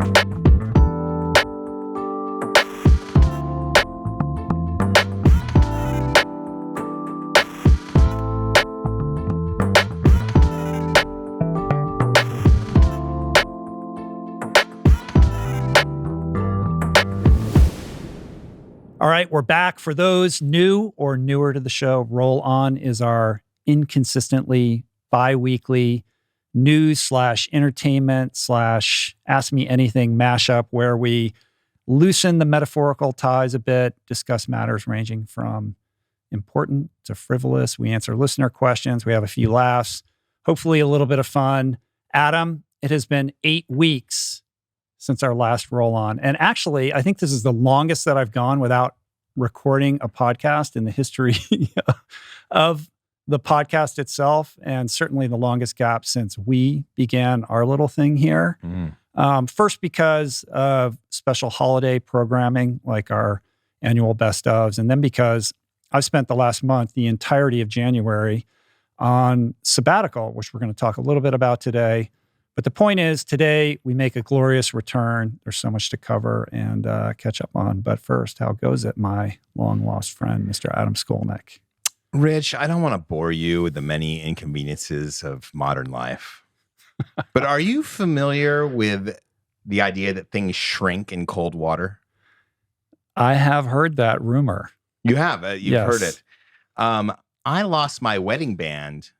All right, we're back. For those new or newer to the show, Roll On is our inconsistently bi-weekly news/entertainment/ask me anything mashup where we loosen the metaphorical ties a bit, discuss matters ranging from important to frivolous. We answer listener questions. We have a few laughs, hopefully a little bit of fun. Adam, it has been 8 weeks since our last Roll On. And actually, I think this is the longest that I've gone without recording a podcast in the history of the podcast itself, and certainly the longest gap since we began our little thing here. First, because of special holiday programming like our annual best ofs, and then because I've spent the last month, the entirety of January, on sabbatical, which we're going to talk a little bit about today. But the point is, today we make a glorious return. There's so much to cover and catch up on. But first, how goes it, my long-lost friend, Mr. Adam Skolnick? Rich, I don't want to bore you with the many inconveniences of modern life. But are you familiar with the idea that things shrink in cold water? I have heard that rumor. You have? You've Yes. heard it. I lost my wedding band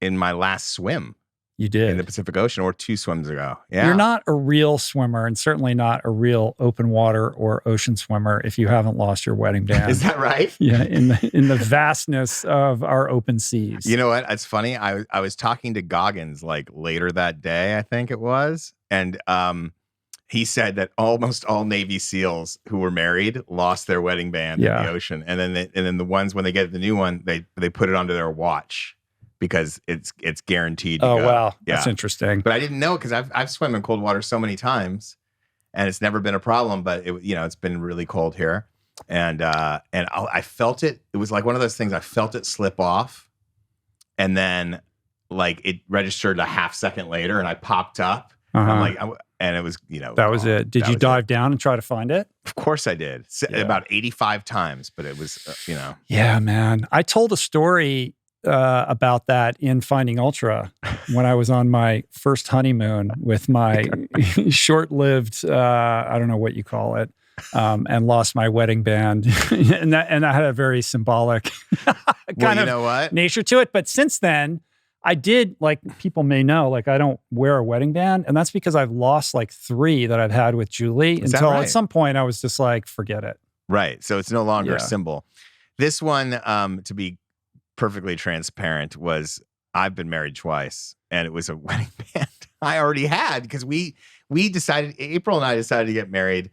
in my last swim. You did. In the Pacific Ocean, or 2 swims ago. Yeah. You're not a real swimmer, and certainly not a real open water or ocean swimmer if you haven't lost your wedding band. Is that right? Yeah, in the vastness of our open seas. You know what? It's funny. I was talking to Goggins like later that day, I think it was, and he said that almost all Navy SEALs who were married lost their wedding band in the ocean, and then the ones when they get the new one, they put it onto their watch, because it's guaranteed to go. Wow. Yeah. That's interesting. But I didn't know, because I've swum in cold water so many times and it's never been a problem, but it's been really cold here. And I felt it. It was like one of those things, I felt it slip off, and then like it registered a half second later and I popped up. I'm like, and it was, that was it. Did you dive down and try to find it? Of course I did. About 85 times, but it was, Yeah, man. I told a story about that in Finding Ultra when I was on my first honeymoon with my short-lived, I don't know what you call it, and lost my wedding band. and that had a very symbolic kind of nature to it. But since then, I did, like people may know, like I don't wear a wedding band. And that's because I've lost like 3 that I've had with Julie until at some point I was just like, forget it. Right. So it's no longer a symbol. This one, to be perfectly transparent, was I've been married twice, and it was a wedding band I already had, because we decided, April and I decided to get married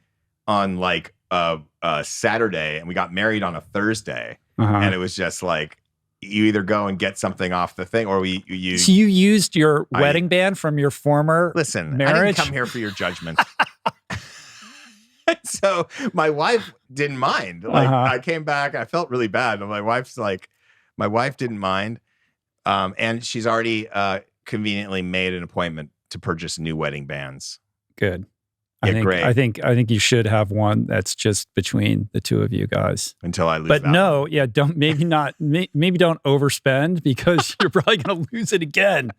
on like a Saturday, and we got married on a Thursday, and it was just like, you either go and get something off the thing, or you. So you used your wedding band from your former marriage? I didn't come here for your judgment. So my wife didn't mind. Like I came back, I felt really bad, but my wife didn't mind, and she's already conveniently made an appointment to purchase new wedding bands. Good. Great. I think you should have one that's just between the two of you guys. Until I lose. But no, maybe don't overspend, because you're probably going to lose it again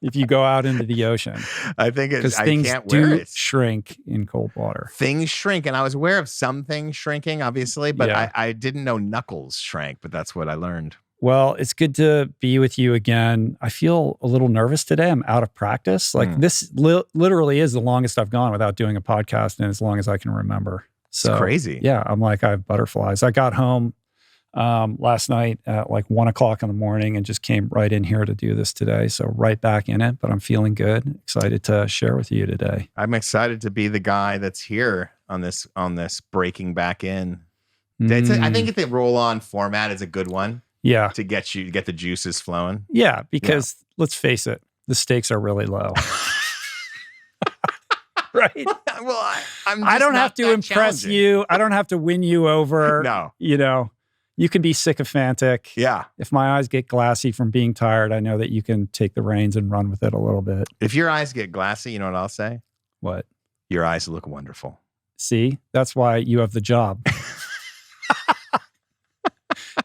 if you go out into the ocean. I think because things do shrink in cold water. Things shrink, and I was aware of some things shrinking, obviously, but I didn't know knuckles shrank. But that's what I learned. Well, it's good to be with you again. I feel a little nervous today. I'm out of practice. Like this literally is the longest I've gone without doing a podcast, and as long as I can remember. So it's crazy. Yeah, I'm like, I have butterflies. I got home last night at like 1:00 in the morning and just came right in here to do this today. So right back in it, but I'm feeling good. Excited to share with you today. I'm excited to be the guy that's here on this breaking back in. I think the Roll On format is a good one. Yeah. To get the juices flowing. Yeah, because let's face it, the stakes are really low. Right? Well, I don't have to impress you. I don't have to win you over. No. You can be sycophantic. Yeah. If my eyes get glassy from being tired, I know that you can take the reins and run with it a little bit. If your eyes get glassy, you know what I'll say? What? Your eyes look wonderful. See, that's why you have the job.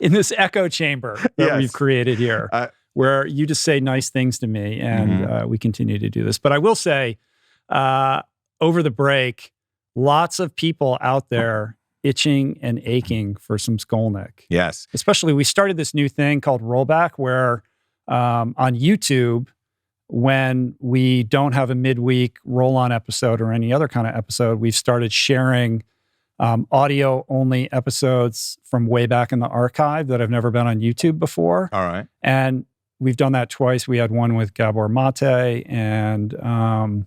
In this echo chamber that we've created here, where you just say nice things to me, and we continue to do this. But I will say, over the break, lots of people out there itching and aching for some Skolnick. Yes. Especially, we started this new thing called Rollback, where on YouTube, when we don't have a midweek roll-on episode or any other kind of episode, we've started sharing audio-only episodes from way back in the archive that have never been on YouTube before. All right. And we've done that twice. We had one with Gabor Mate and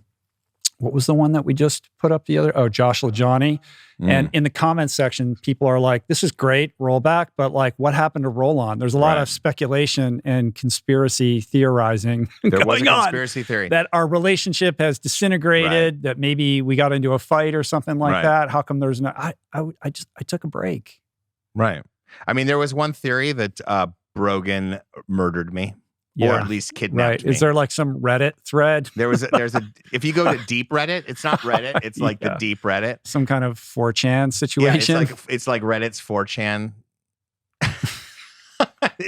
what was the one that we just put up the other? Oh, Josh LaJohny. And in the comments section, people are like, this is great, rollback, but like, what happened to roll on? There's a lot of speculation and conspiracy theorizing there going was a on. Conspiracy theory. That our relationship has disintegrated, that maybe we got into a fight or something like that. How come there's no, I took a break. Right. I mean, there was one theory that Brogan murdered me. Or at least kidnapped me. Is there like some Reddit thread? There's a if you go to deep Reddit, it's not Reddit, it's like the deep Reddit. Some kind of 4chan situation. Yeah, it's like Reddit's 4chan.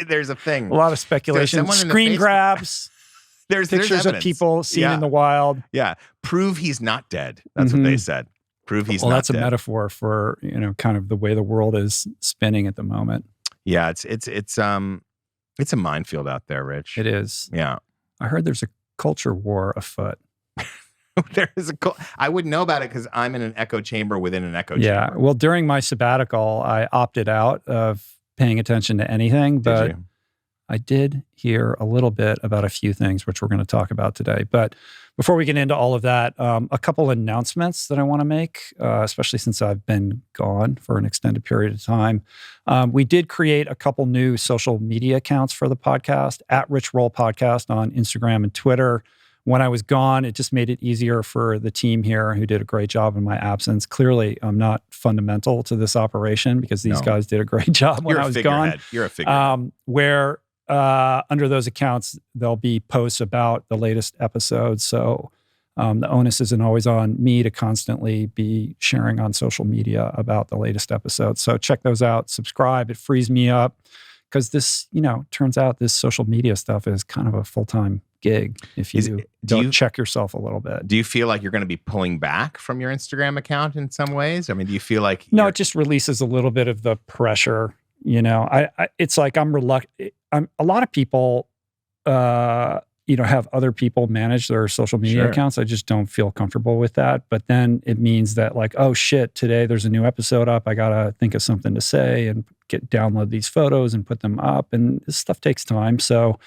There's a thing. A lot of speculation. Screen grabs. There's pictures of people seen in the wild. Yeah. Prove he's not dead. That's what they said. Prove he's not dead. Well, that's a metaphor for, kind of the way the world is spinning at the moment. Yeah, it's a minefield out there, Rich. It is. Yeah. I heard there's a culture war afoot. I wouldn't know about it because I'm in an echo chamber within an echo chamber. Yeah. Well, during my sabbatical, I opted out of paying attention to anything, but I did hear a little bit about a few things, which we're going to talk about today. But before we get into all of that, a couple announcements that I want to make, especially since I've been gone for an extended period of time. We did create a couple new social media accounts for the podcast, at Rich Roll Podcast on Instagram and Twitter. When I was gone, it just made it easier for the team here who did a great job in my absence. Clearly, I'm not fundamental to this operation because these guys did a great job when I was gone. You're a figurehead. Where under those accounts, there'll be posts about the latest episodes. So the onus isn't always on me to constantly be sharing on social media about the latest episodes. So check those out, subscribe. It frees me up because this, turns out this social media stuff is kind of a full-time gig if you don't check yourself a little bit. Do you feel like you're going to be pulling back from your Instagram account in some ways? I mean, do you feel like... No, it just releases a little bit of the pressure. It's like I'm reluctant. A lot of people, have other people manage their social media accounts. I just don't feel comfortable with that. But then it means that like, oh shit, today there's a new episode up. I got to think of something to say and download these photos and put them up. And this stuff takes time. So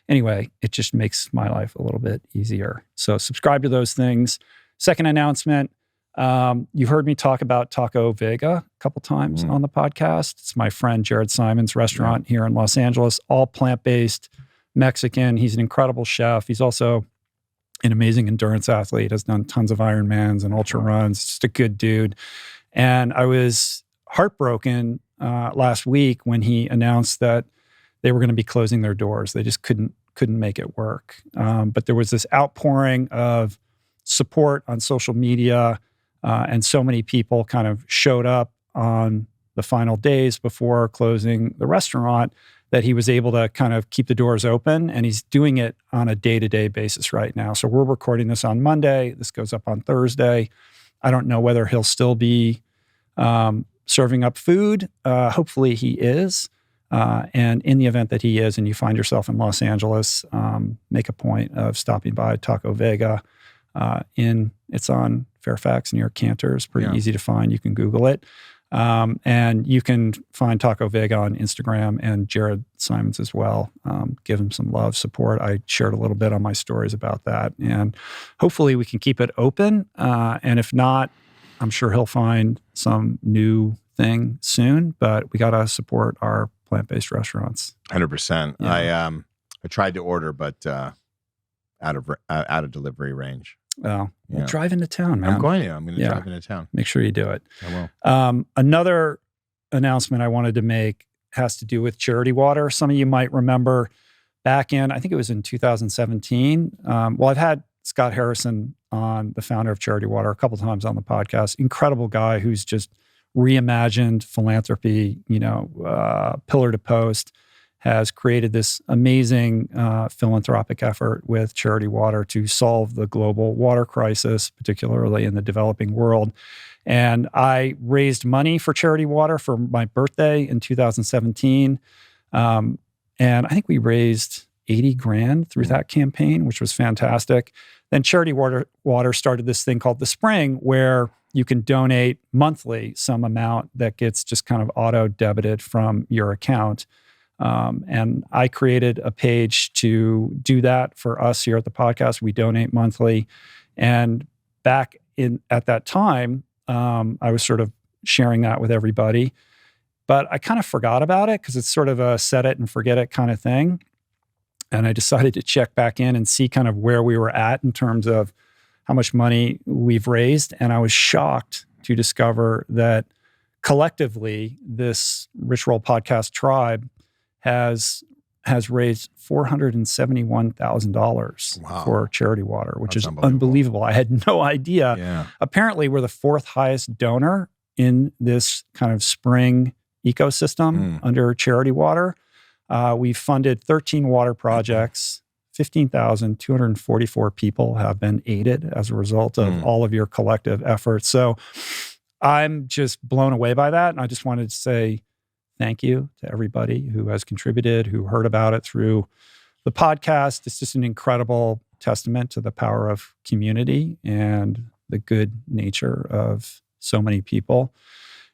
anyway, it just makes my life a little bit easier. So subscribe to those things. Second announcement. You've heard me talk about Taco Vega a couple times on the podcast. It's my friend Jared Simon's restaurant here in Los Angeles, all plant-based, Mexican. He's an incredible chef. He's also an amazing endurance athlete, has done tons of Ironmans and ultra runs. Just a good dude. And I was heartbroken last week when he announced that they were going to be closing their doors. They just couldn't make it work. But there was this outpouring of support on social media. And so many people kind of showed up on the final days before closing the restaurant that he was able to kind of keep the doors open. And he's doing it on a day-to-day basis right now. So we're recording this on Monday. This goes up on Thursday. I don't know whether he'll still be serving up food. Hopefully he is. And in the event that he is, and you find yourself in Los Angeles, make a point of stopping by Taco Vega. It's on Fairfax near Cantor. It's pretty easy to find. You can Google it. And you can find Taco Vega on Instagram and Jared Simons as well. Give him some love, support. I shared a little bit on my stories about that. And hopefully we can keep it open. And if not, I'm sure he'll find some new thing soon. But we got to support our plant-based restaurants. 100%. Yeah. I tried to order, but out of delivery range. Well, drive into town, man. I'm going to drive into town. Make sure you do it. I will. Another announcement I wanted to make has to do with Charity Water. Some of you might remember back in, I think it was in 2017. I've had Scott Harrison on, the founder of Charity Water, a couple times on the podcast. Incredible guy who's just reimagined philanthropy, pillar to post, has created this amazing philanthropic effort with Charity Water to solve the global water crisis, particularly in the developing world. And I raised money for Charity Water for my birthday in 2017. And I think we raised 80 grand through that campaign, which was fantastic. Then Charity Water started this thing called The Spring, where you can donate monthly some amount that gets just kind of auto-debited from your account. And I created a page to do that for us here at the podcast. We donate monthly. And back at that time, I was sort of sharing that with everybody. But I kind of forgot about it because it's sort of a set it and forget it kind of thing. And I decided to check back in and see kind of where we were at in terms of how much money we've raised. And I was shocked to discover that collectively, this Rich Roll Podcast tribe has raised $471,000 for Charity Water, which is unbelievable. I had no idea. Yeah. Apparently, we're the fourth highest donor in this kind of spring ecosystem under Charity Water. We've funded 13 water projects. 15,244 people have been aided as a result of all of your collective efforts. So I'm just blown away by that. And I just wanted to say thank you to everybody who has contributed, who heard about it through the podcast. It's just an incredible testament to the power of community and the good nature of so many people.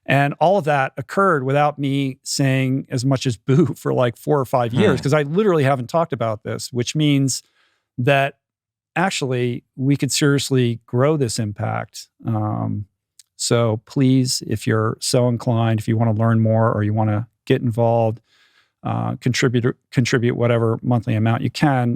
And all of that occurred without me saying as much as boo for like 4 or 5 years, because I literally haven't talked about this, which means that actually we could seriously grow this impact. So please, if you're so inclined, if you want to learn more or you want to get involved, contribute whatever monthly amount you can,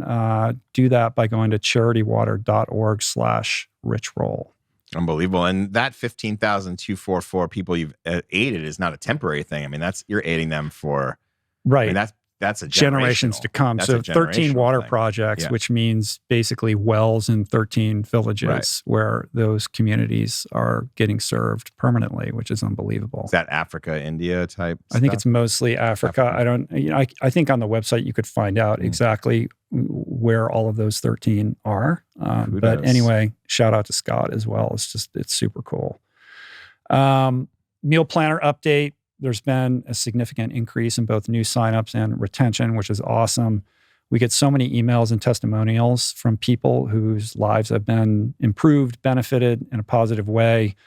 do that by going to charitywater.org/richroll. Unbelievable. And that 15,244 people you've aided is not a temporary thing. I mean, you're aiding them for, right. I mean, that's a generations to come. That's so 13 water thing. projects, which means basically wells in 13 villages where those communities are getting served permanently, which is unbelievable. Is that Africa, India type I think stuff? It's mostly Africa. I don't, I think on the website you could find out exactly where all of those 13 are. But anyway, shout out to Scott as well. It's super cool. Meal planner update. There's been a significant increase in both new signups and retention, which is awesome. We get so many emails and testimonials from people whose lives have been improved, benefited in a positive way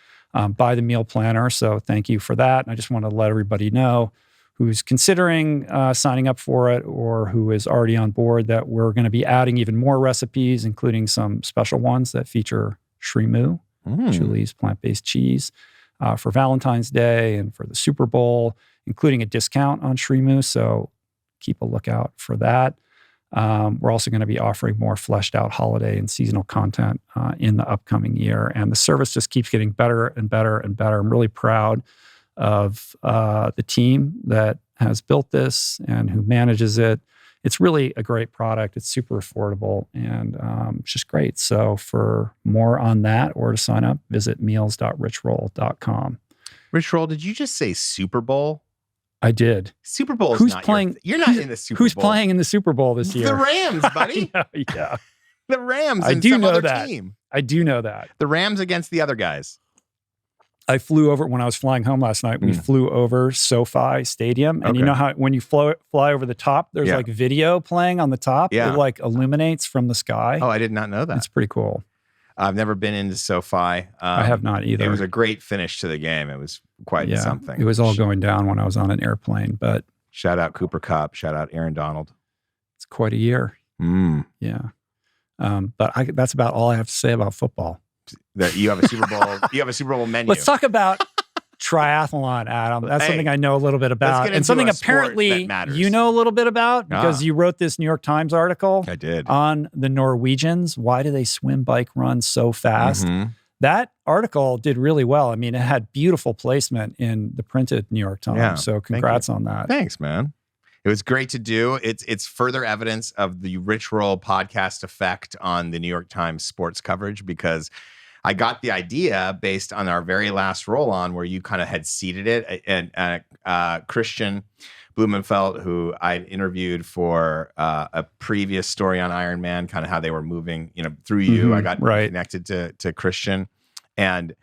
by the meal planner. So thank you for that. And I just want to let everybody know who's considering signing up for it or who is already on board that we're going to be adding even more recipes, including some special ones that feature Shreemu, Julie's plant-based cheese, for Valentine's Day and for the Super Bowl, including a discount on Shreemu. So keep a lookout for that. We're also going to be offering more fleshed out holiday and seasonal content in the upcoming year. And the service just keeps getting better and better and better. I'm really proud of the team that has built this and who manages it. It's really a great product. It's super affordable and it's just great. So for more on that or to sign up, visit meals.richroll.com. Rich Roll, did you just say Super Bowl? I did. Super Bowl is who's not playing? You're not in the Super Bowl. Who's playing in the Super Bowl this year? The Rams, buddy. Yeah. The Rams I and do some know other that. team. I do know that. The Rams against the other guys. I flew over when I was flying home last night. We flew over SoFi Stadium, and you know how when you fly over the top, there's like video playing on the top. Yeah. It like illuminates from the sky. Oh, I did not know that. It's pretty cool. I've never been into SoFi. I have not either. It was a great finish to the game. It was quite something. It was all going down when I was on an airplane, but shout out Cooper Kupp. Shout out Aaron Donald. It's quite a year. Yeah. But that's about all I have to say about football. That you have a Super Bowl. You have a Super Bowl menu. Let's talk about triathlon, Adam. That's something I know a little bit about, and something apparently you know a little bit about because you wrote this New York Times article. I did on the Norwegians. Why do they swim, bike, run so fast? That article did really well. I mean, it had beautiful placement in the printed New York Times. So congrats on that. Thanks, man. It was great to do. It's further evidence of the Rich Roll podcast effect on the New York Times sports coverage, because I got the idea based on our very last roll on where you kind of had seeded it. And Christian Blumenfeld, who I interviewed for a previous story on Iron Man, kind of how they were moving, through you. Mm-hmm, I got connected to Christian. And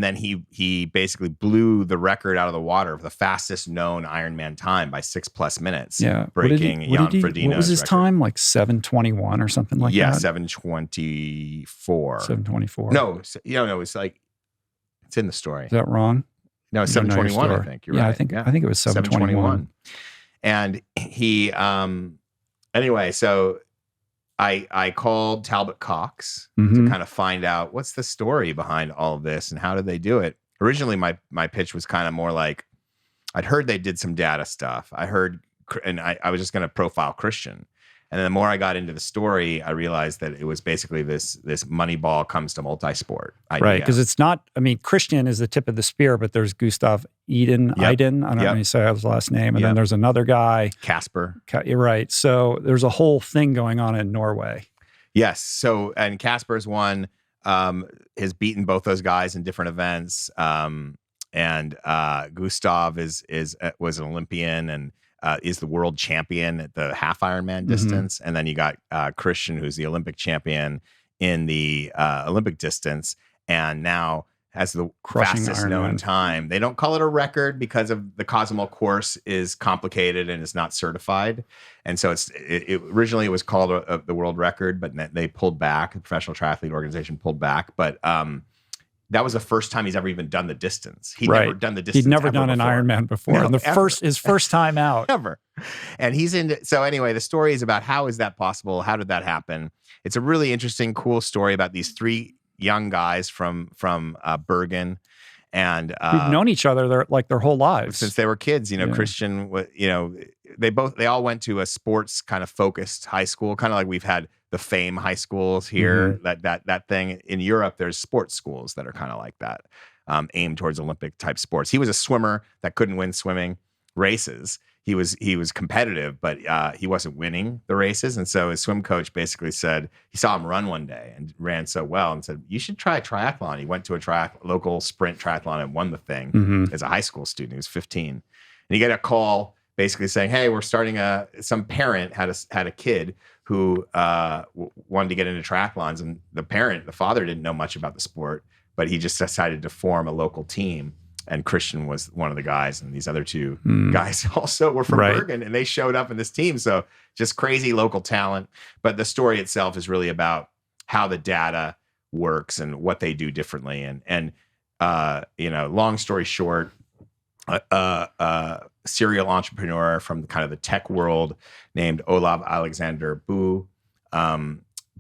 then he basically blew the record out of the water of the fastest known Ironman time by 6+ minutes. Yeah, breaking Jan Frodeno's What was his record. Time? Like 7:21 or something like that. Yeah, 7:24. 7:24. No, it's in the story. Is that wrong? No, it's 7:21. I think you're right. I think it was 7:21. And he, anyway, so. I called Talbot Cox to kind of find out what's the story behind all of this and how did they do it. Originally, my pitch was kind of more like, I'd heard they did some data stuff. I was just going to profile Christian. And then the more I got into the story, I realized that it was basically this Moneyball comes to multisport idea. Right, because it's not, Christian is the tip of the spear, but there's Gustav Iden. I don't know how you say his last name. And then there's another guy. Casper. You're right. So there's a whole thing going on in Norway. Yes. So, and Casper's one, has beaten both those guys in different events. And Gustav was an Olympian and is the world champion at the half Ironman distance. And then you got Christian, who's the Olympic champion in the Olympic distance, and now has the fastest known time. They don't call it a record because of the Cozumel course is complicated and is not certified. And so it originally was called the world record, but they pulled back. The Professional Triathlete Organization pulled back. But that was the first time he's ever even done the distance. He'd never done the distance. He'd never done an Ironman before. No, and his first time out. Ever. And he's into, so anyway, the story is about how is that possible? How did that happen? It's a really interesting, cool story about these three young guys from Bergen. And we've known each other their whole lives. Since they were kids, Christian, they all went to a sports kind of focused high school, kind of like we've had the Fame high schools here, that thing. In Europe, there's sports schools that are kind of like that, aimed towards Olympic type sports. He was a swimmer that couldn't win swimming races. He was competitive, but he wasn't winning the races. And so his swim coach basically said, he saw him run one day and ran so well and said, you should try a triathlon. He went to a local sprint triathlon and won the thing as a high school student. He was 15. And he got a call basically saying, hey, we're starting some parent had a kid who wanted to get into triathlons. And the father didn't know much about the sport, but he just decided to form a local team. And Christian was one of the guys, and these other two guys also were from Bergen, and they showed up in this team. So just crazy local talent. But the story itself is really about how the data works and what they do differently. And long story short, serial entrepreneur from kind of the tech world named Olav Alexander Boo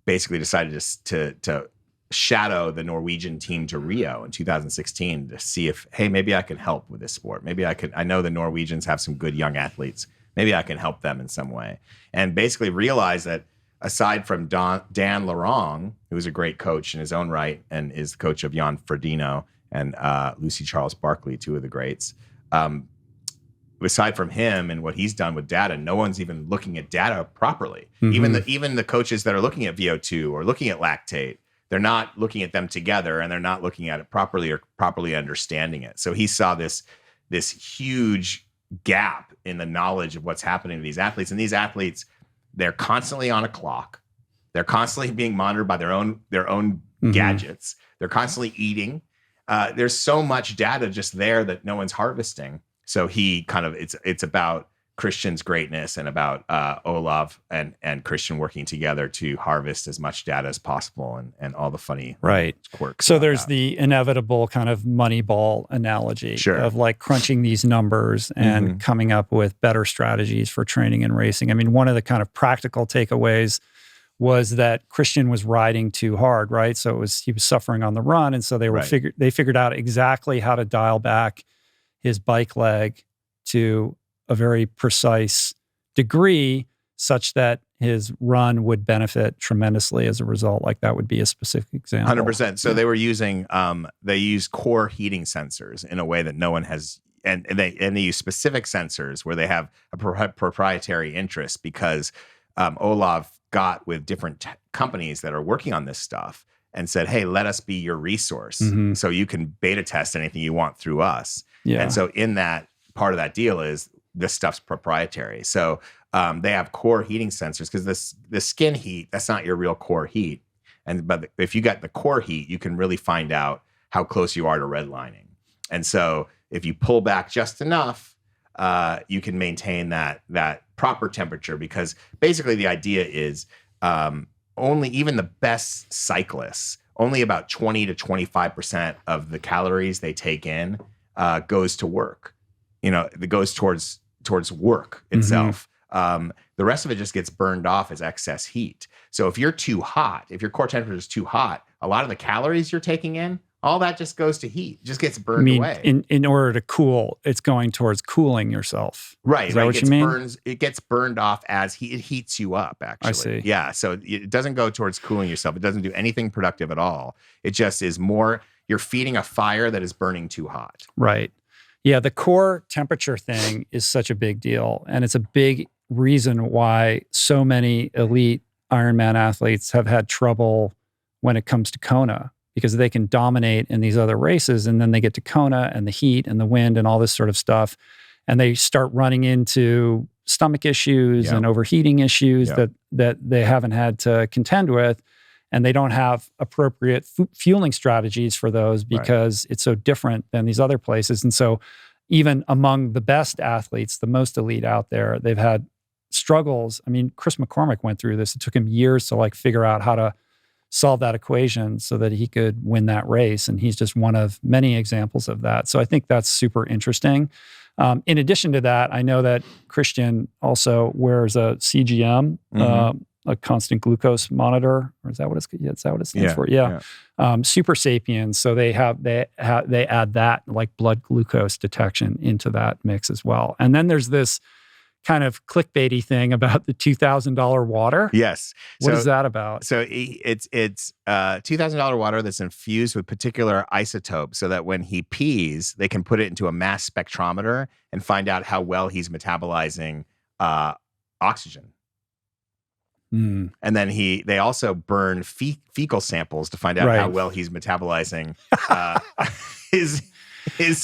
basically decided to shadow the Norwegian team to Rio in 2016 to see if, hey, maybe I can help with this sport. Maybe I know the Norwegians have some good young athletes. Maybe I can help them in some way. And basically realize that aside from Dan Lorong, who is a great coach in his own right and is the coach of Jan Frodeno and Lucy Charles Barkley, two of the greats, aside from him and what he's done with data, no one's even looking at data properly. Even the coaches that are looking at VO2 or looking at lactate, they're not looking at them together, and they're not looking at it properly or properly understanding it. So he saw this huge gap in the knowledge of what's happening to these athletes. And these athletes, they're constantly on a clock. They're constantly being monitored by their own gadgets. They're constantly eating. There's so much data just there that no one's harvesting. So he kind of, it's about Christian's greatness and about Olav and Christian working together to harvest as much data as possible and all the funny quirks. So there's the inevitable kind of Moneyball analogy of like crunching these numbers and coming up with better strategies for training and racing. I mean, one of the kind of practical takeaways was that Christian was riding too hard, right? So he was suffering on the run, and so they figured out exactly how to dial back his bike leg to a very precise degree such that his run would benefit tremendously as a result. Like that would be a specific example. 100%. So they were using, they use core heating sensors in a way that no one has and they use specific sensors where they have a proprietary interest because Olav got with different companies that are working on this stuff and said, hey, let us be your resource so you can beta test anything you want through us. Yeah. And so in that part of that deal is this stuff's proprietary. So they have core heating sensors because the skin heat, that's not your real core heat. But if you got the core heat, you can really find out how close you are to redlining. And so if you pull back just enough, you can maintain that proper temperature, because basically the idea is only even the best cyclists, only about 20 to 25% of the calories they take in goes to work. It goes towards work itself. The rest of it just gets burned off as excess heat. So if you're too hot, if your core temperature is too hot, a lot of the calories you're taking in, all that just goes to heat, just gets burned away. In order to cool, it's going towards cooling yourself. Right. Is that what you mean? It gets burned off as heat. It heats you up, actually. I see. Yeah. So it doesn't go towards cooling yourself. It doesn't do anything productive at all. It just is more, you're feeding a fire that is burning too hot. Right. Yeah. The core temperature thing is such a big deal. And it's a big reason why so many elite Ironman athletes have had trouble when it comes to Kona, because they can dominate in these other races, and then they get to Kona and the heat and the wind and all this sort of stuff, and they start running into stomach issues and overheating issues that they haven't had to contend with, and they don't have appropriate fueling strategies for those because it's so different than these other places. And so even among the best athletes, the most elite out there, they've had struggles. I mean, Chris McCormick went through this. It took him years to figure out how to solve that equation so that he could win that race. And he's just one of many examples of that. So I think that's super interesting. In addition to that, I know that Christian also wears a CGM, a constant glucose monitor, or is that what it stands for? Yeah. Super Sapiens. So they add that blood glucose detection into that mix as well. And then there's this kind of clickbaity thing about the $2,000 water. Yes. What is that about? So it's $2,000 water that's infused with particular isotopes, so that when he pees, they can put it into a mass spectrometer and find out how well he's metabolizing oxygen. And then they also burn fecal samples to find out how well he's metabolizing his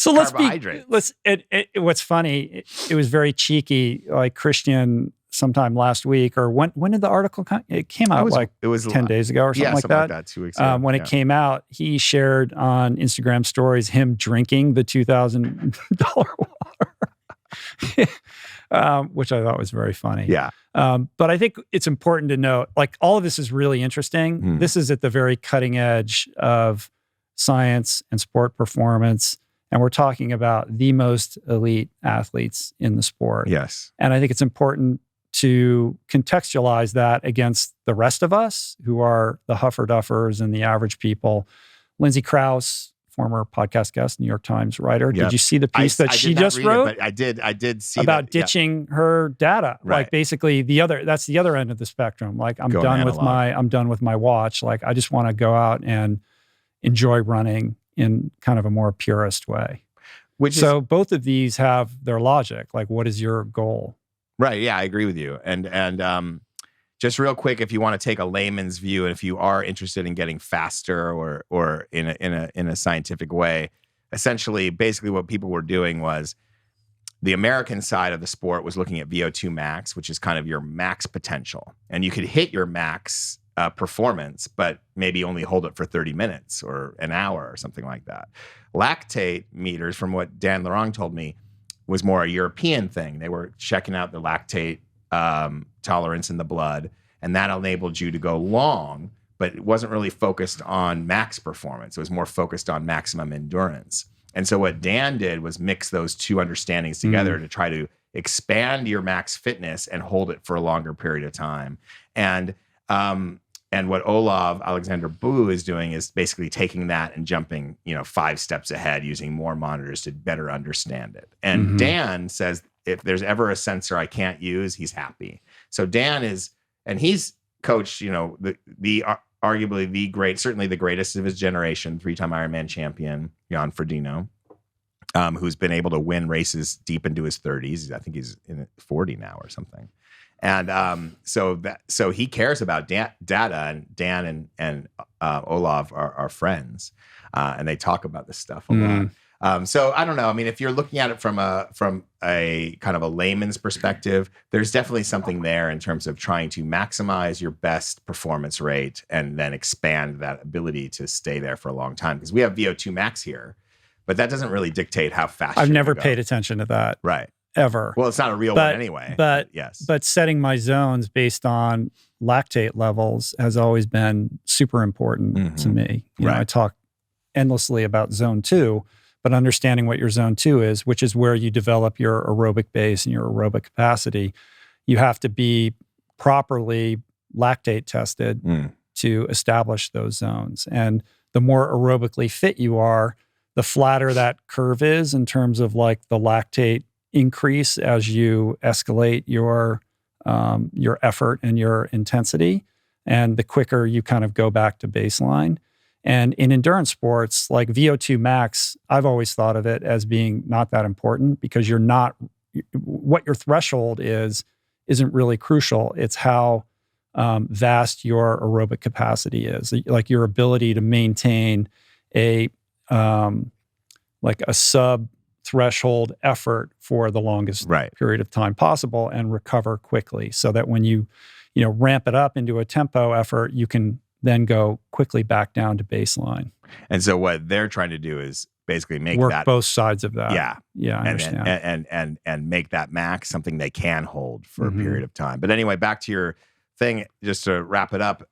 carbohydrates. What's funny, it was very cheeky. Like Christian, sometime last week, or when did the article come? It came out it was 10 days ago or something like that. 2 weeks ago. When it came out, he shared on Instagram stories him drinking the $2,000 water, which I thought was very funny. Yeah. But I think it's important to note, all of this is really interesting. This is at the very cutting edge of science and sport performance. And we're talking about the most elite athletes in the sport. Yes. And I think it's important to contextualize that against the rest of us, who are the Huffer-Duffers and the average people. Lindsay Krause, former podcast guest, New York Times writer. Yep. Did you see the piece that she just wrote? But I did see about ditching her data. Right. Basically that's the other end of the spectrum. I'm done with my watch. I just want to go out and enjoy running in kind of a more purist way. So both of these have their logic. What is your goal? Right. Yeah, I agree with you. And just real quick, if you want to take a layman's view, and if you are interested in getting faster or in a scientific way, essentially, basically what people were doing was the American side of the sport was looking at VO2 max, which is kind of your max potential. And you could hit your max performance, but maybe only hold it for 30 minutes or an hour or something like that. Lactate meters, from what Dan Lorang told me, was more a European thing. They were checking out the lactate tolerance in the blood, and that enabled you to go long, but it wasn't really focused on max performance. It was more focused on maximum endurance. And so what Dan did was mix those two understandings together to try to expand your max fitness and hold it for a longer period of time. And what Olav Alexander-Boo is doing is basically taking that and jumping, 5 steps ahead, using more monitors to better understand it. And Dan says, if there's ever a sensor I can't use, he's happy. So Dan he's coached, the arguably certainly the greatest of his generation, 3-time Ironman champion, Jan Frodeno. who's been able to win races deep into his 30s. I think he's in 40 now or something. And so he cares about data, and Dan and Olav are friends, and they talk about this stuff a lot. So I don't know. I mean, if you're looking at it from a kind of a layman's perspective, there's definitely something there in terms of trying to maximize your best performance rate and then expand that ability to stay there for a long time. Because we have VO2 max here, but that doesn't really dictate how fast. I've never paid attention to that. Right. Ever. Well, it's not a real one anyway. But yes. But setting my zones based on lactate levels has always been super important to me. You know, I talk endlessly about zone 2, but understanding what your zone 2 is, which is where you develop your aerobic base and your aerobic capacity, you have to be properly lactate tested to establish those zones. And the more aerobically fit you are, the flatter that curve is in terms of like the lactate increase as you escalate your effort and your intensity, and the quicker you kind of go back to baseline. And in endurance sports, like VO2 max, I've always thought of it as being not that important, because what your threshold isn't really crucial. It's how vast your aerobic capacity is, like your ability to maintain a sub threshold effort for the longest period of time possible and recover quickly, so that when you ramp it up into a tempo effort, you can then go quickly back down to baseline. And so what they're trying to do is basically make work that both sides of that. Yeah, I understand. And make that max something they can hold for a period of time. But anyway, back to your thing, just to wrap it up.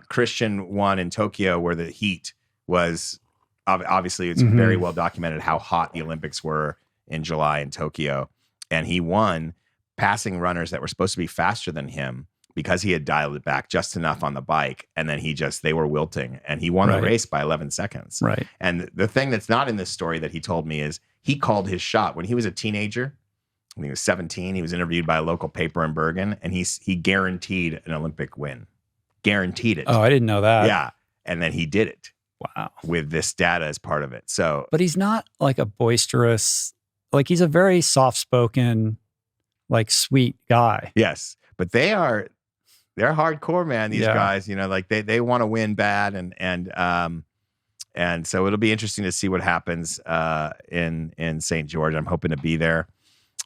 Christian won in Tokyo, where the heat was obviously, it's very well documented how hot the Olympics were in July in Tokyo, and he won passing runners that were supposed to be faster than him, because he had dialed it back just enough on the bike, and then they were wilting, and he won the race by 11 seconds. Right. And the thing that's not in this story that he told me is he called his shot when he was a teenager. When he was 17, he was interviewed by a local paper in Bergen, and he guaranteed an Olympic win. Guaranteed it. Oh, I didn't know that. Yeah. And then he did it. Wow. With this data as part of it. So, but he's not like a boisterous, like he's a very soft-spoken, like sweet guy. Yes. But they're hardcore, man. These guys, like they want to win bad, and so it'll be interesting to see what happens in St. George. I'm hoping to be there.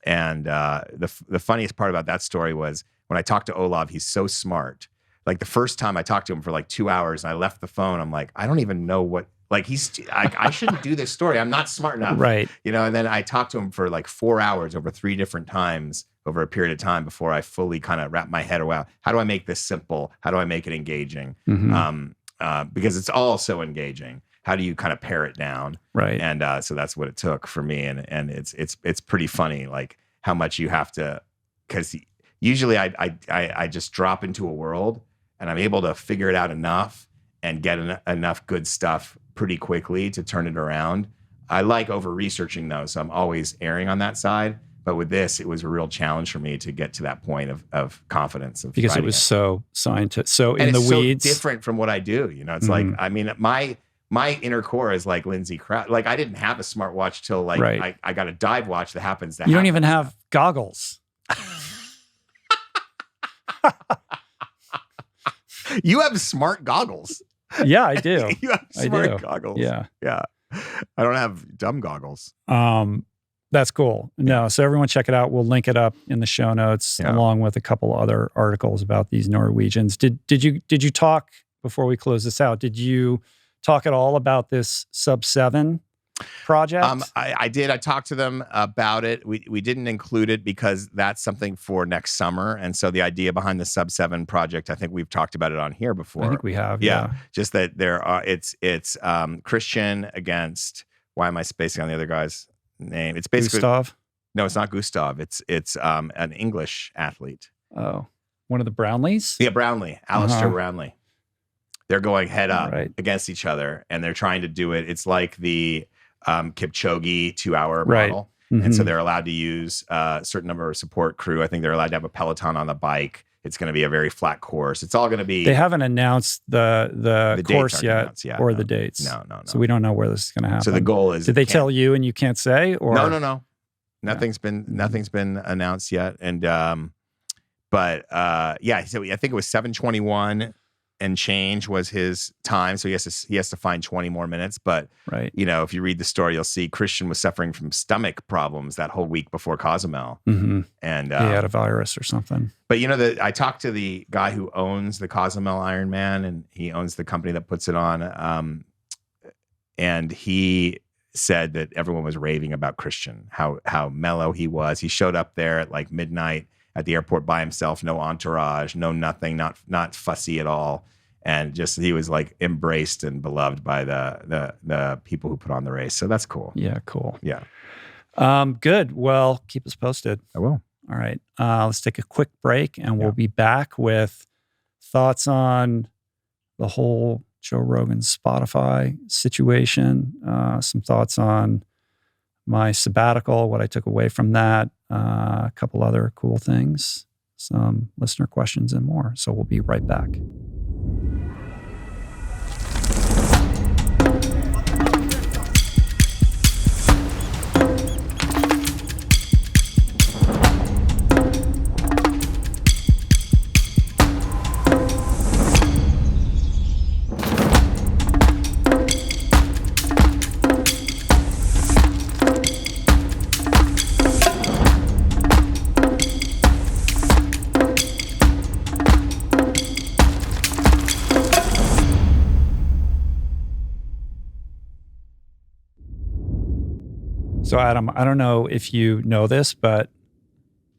And the funniest part about that story was when I talked to Olav. He's so smart. Like the first time I talked to him for like 2 hours, and I left the phone. I'm like, I don't even know what. Like I shouldn't do this story. I'm not smart enough, right? And then I talked to him for like 4 hours over 3 different times over a period of time before I fully kind of wrapped my head around how do I make this simple? How do I make it engaging? Because it's all so engaging. How do you kind of pare it down? Right. And so that's what it took for me. And it's pretty funny, like how much you have to, because usually I just drop into a world and I'm able to figure it out enough and get enough good stuff pretty quickly to turn it around. I like over researching though, so I'm always erring on that side. But with this, it was a real challenge for me to get to that point of confidence. Because it was so scientific, so in the weeds. So different from what I do. It's like, I mean, my inner core is like Lindsay Krause. Like I didn't have a smartwatch till like I got a dive watch that happens. You don't even have goggles. You have smart goggles. Yeah, I do. You have smart goggles. Yeah. I don't have dumb goggles. That's cool. No, so everyone check it out. We'll link it up in the show notes along with a couple other articles about these Norwegians. Did you talk before we close this out? Did you talk at all about this Sub-7 project? I did. I talked to them about it. We didn't include it because that's something for next summer. And so the idea behind the Sub-7 project, I think we've talked about it on here before. I think we have. Yeah. Just that it's Christian against, why am I spacing on the other guy's name? It's basically Gustav. No, it's not Gustav. It's an English athlete. Oh, one of the Brownlees? Yeah, Brownlee, Alistair Brownlee. They're going head up against each other, and they're trying to do it. It's like the Kipchoge 2-hour model. And so they're allowed to use a certain number of support crew. I think they're allowed to have a Peloton on the bike. it's going to be a very flat course. It's all going to be. They haven't announced the course yet, or the dates. No. So we don't know where this is going to happen. So the goal is. Did they tell you and you can't say? Or no. Nothing's been announced yet, and but yeah. So I think it was 7:21 and change was his time. So he has to find 20 more minutes. But right. If you read the story, you'll see Christian was suffering from stomach problems that whole week before Cozumel, and he had a virus or something. But I talked to the guy who owns the Cozumel Ironman, and he owns the company that puts it on, and he said that everyone was raving about Christian, how mellow he was. He showed up there at like midnight at the airport by himself, no entourage, no nothing, not fussy at all, and just he was like embraced and beloved by the people who put on the race. So that's cool. Yeah, cool. Yeah. Good. Well, keep us posted. I will. All right. Let's take a quick break, and we'll be back with thoughts on the whole Joe Rogan Spotify situation, some thoughts on my sabbatical, what I took away from that, a couple other cool things, some listener questions, and more. So we'll be right back. So, Adam, I don't know if you know this, but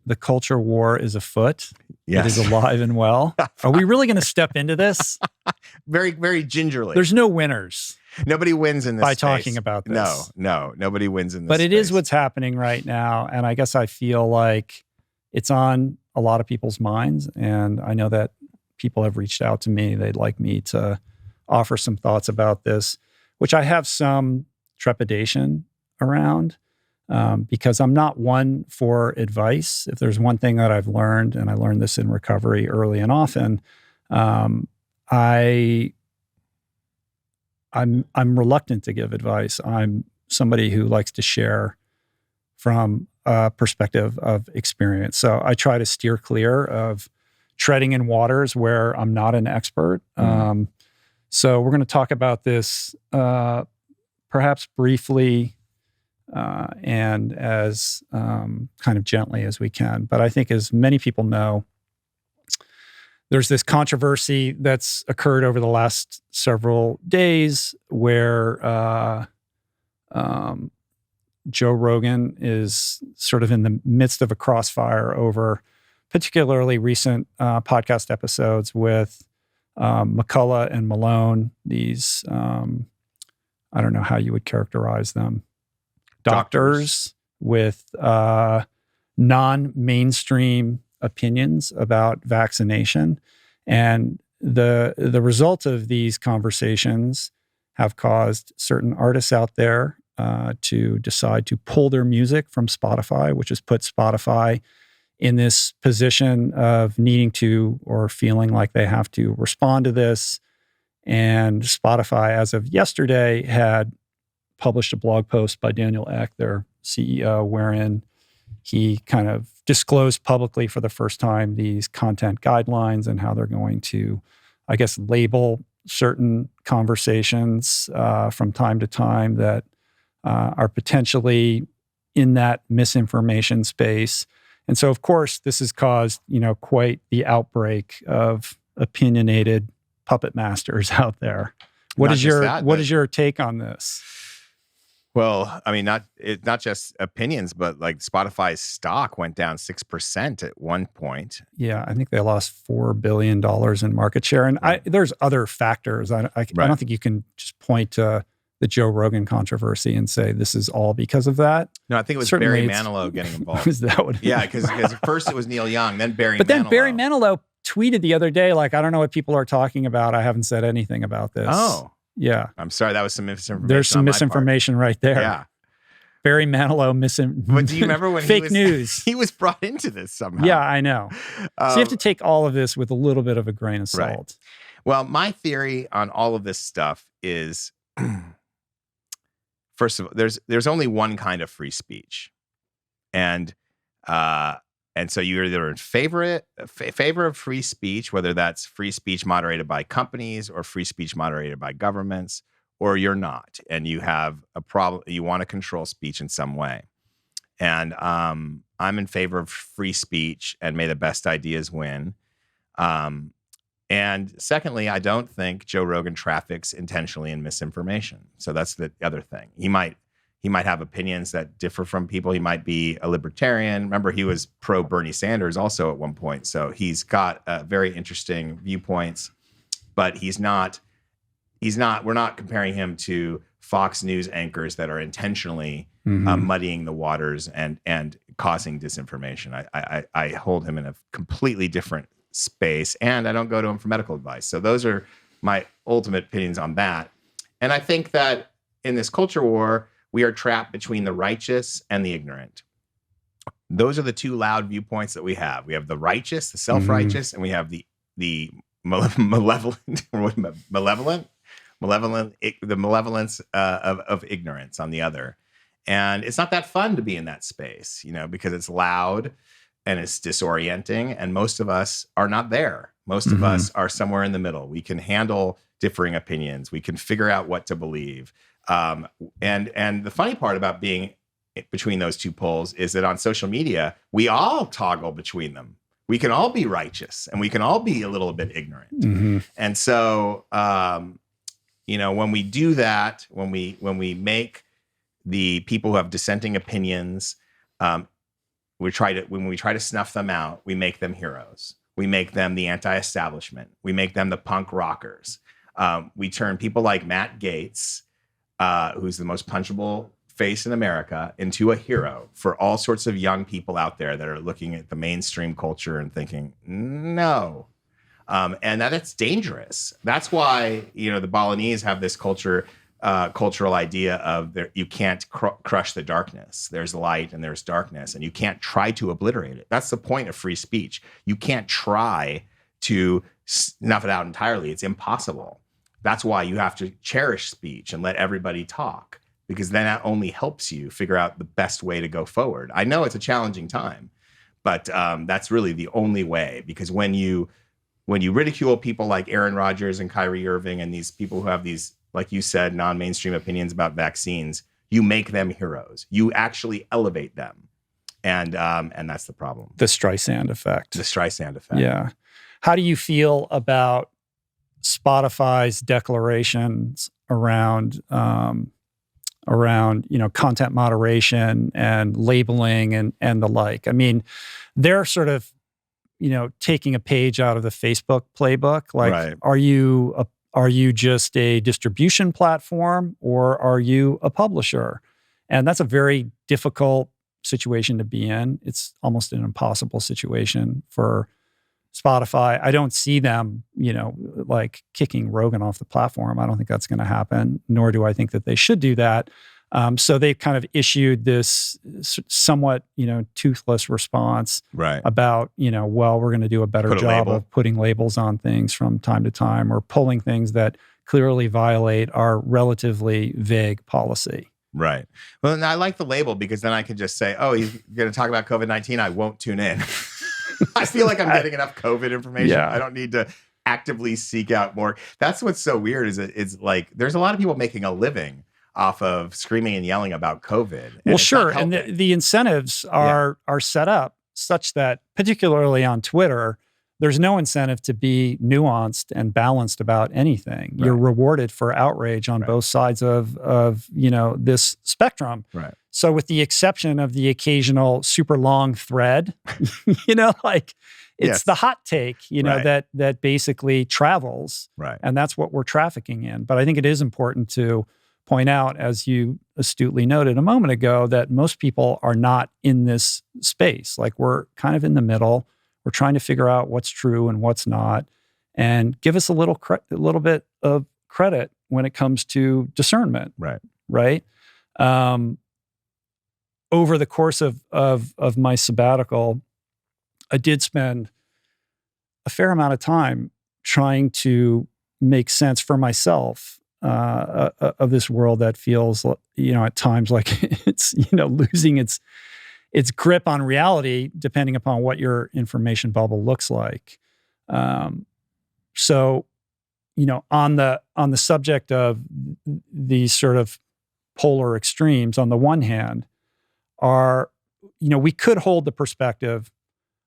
the culture war is afoot. Yes. It is alive and well. Are we really going to step into this? Very, very gingerly. There's no winners. Nobody wins in this by space. Talking about this. No, nobody wins in this But it space. is what's happening right now. And I guess I feel like it's on a lot of people's minds. And I know that people have reached out to me. They'd like me to offer some thoughts about this, which I have some trepidation around, because I'm not one for advice. If there's one thing that I've learned, and I learned this in recovery early and often, I'm reluctant to give advice. I'm somebody who likes to share from a perspective of experience. So I try to steer clear of treading in waters where I'm not an expert. So we're going to talk about this perhaps briefly and as kind of gently as we can. But I think, as many people know, there's this controversy that's occurred over the last several days where Joe Rogan is sort of in the midst of a crossfire over particularly recent podcast episodes with McCullough and Malone, these, I don't know how you would characterize them, doctors with non-mainstream opinions about vaccination. And the result of these conversations have caused certain artists out there to decide to pull their music from Spotify, which has put Spotify in this position of needing to, or feeling like they have to, respond to this. And Spotify, as of yesterday, had published a blog post by Daniel Ek, their CEO, wherein he kind of disclosed publicly for the first time these content guidelines and how they're going to, I guess, label certain conversations from time to time that are potentially in that misinformation space. And so, of course, this has caused, quite the outbreak of opinionated puppet masters out there. What is your take on this? Well, I mean, not just opinions, but like Spotify's stock went down 6% at one point. Yeah, I think they lost $4 billion in market share. And there's other factors. I don't think you can just point to the Joe Rogan controversy and say this is all because of that. No, I think it was Barry Manilow getting involved. Is that what it Yeah, because at first it was Neil Young, then Barry Manilow. But then Barry Manilow tweeted the other day, like, I don't know what people are talking about. I haven't said anything about this. Oh. Yeah. I'm sorry. That was some misinformation. There's some misinformation right there. Yeah. Barry Manilow But do you remember when fake news? He was brought into this somehow. Yeah, I know. So you have to take all of this with a little bit of a grain of salt. Right. Well, my theory on all of this stuff is, first of all, there's only one kind of free speech, and so you're either in favor of free speech, whether that's free speech moderated by companies or free speech moderated by governments, or you're not, and you have a problem. You want to control speech in some way, and I'm in favor of free speech and may the best ideas win. And secondly, I don't think Joe Rogan traffics intentionally in misinformation. So that's the other thing. He might have opinions that differ from people. He might be a libertarian. Remember, he was pro Bernie Sanders also at one point. So he's got very interesting viewpoints, but he's not. We're not comparing him to Fox News anchors that are intentionally muddying the waters and causing disinformation. I hold him in a completely different space, and I don't go to him for medical advice. So those are my ultimate opinions on that. And I think that in this culture war, we are trapped between the righteous and the ignorant. Those are the two loud viewpoints that we have. We have the righteous, the self-righteous, and we have the malevolent, the malevolence of ignorance on the other. And it's not that fun to be in that space, because it's loud and it's disorienting, and most of us are not there. Most of us are somewhere in the middle. We can handle differing opinions. We can figure out what to believe. And the funny part about being between those two poles is that on social media, we all toggle between them. We can all be righteous and we can all be a little bit ignorant. And so, when we do that, when we make the people who have dissenting opinions, when we try to snuff them out, we make them heroes. We make them the anti-establishment. We make them the punk rockers. We turn people like Matt Gaetz, who's the most punchable face in America, into a hero for all sorts of young people out there that are looking at the mainstream culture and thinking, no. And that's dangerous. That's why, the Balinese have this cultural idea of you can't crush the darkness. There's light and there's darkness, and you can't try to obliterate it. That's the point of free speech. You can't try to snuff it out entirely. It's impossible. That's why you have to cherish speech and let everybody talk, because then that only helps you figure out the best way to go forward. I know it's a challenging time, but that's really the only way, because when you ridicule people like Aaron Rodgers and Kyrie Irving and these people who have these, like you said, non-mainstream opinions about vaccines, you make them heroes. You actually elevate them. And that's the problem. The Streisand effect. The Streisand effect. Yeah. How do you feel about Spotify's declarations around content moderation and labeling and the like? I mean, they're sort of, taking a page out of the Facebook playbook. Like, right. Are you just a distribution platform, or are you a publisher? And that's a very difficult situation to be in. It's almost an impossible situation for Spotify. I don't see them, like kicking Rogan off the platform. I don't think that's going to happen, nor do I think that they should do that. So they've kind of issued this somewhat, toothless response right. about, we're going to do a better job of putting labels on things from time to time, or pulling things that clearly violate our relatively vague policy. Right. Well, and I like the label, because then I can just say, oh, he's going to talk about COVID-19. I won't tune in. I feel like I'm getting enough COVID information. Yeah. I don't need to actively seek out more. That's what's so weird, is it's like there's a lot of people making a living off of screaming and yelling about COVID. Well, sure. And the incentives are set up such that, particularly on Twitter, there's no incentive to be nuanced and balanced about anything. Right. You're rewarded for outrage on both sides of this spectrum. Right. So with the exception of the occasional super long thread, it's the hot take, that basically travels. Right. And that's what we're trafficking in. But I think it is important to point out, as you astutely noted a moment ago, that most people are not in this space. Like, we're kind of in the middle. We're trying to figure out what's true and what's not, and give us a little bit of credit when it comes to discernment. Right. Right. over the course of my sabbatical, I did spend a fair amount of time trying to make sense for myself of this world that feels, at times like it's, losing its grip on reality, depending upon what your information bubble looks like. So, on the subject of these sort of polar extremes, on the one hand, we could hold the perspective: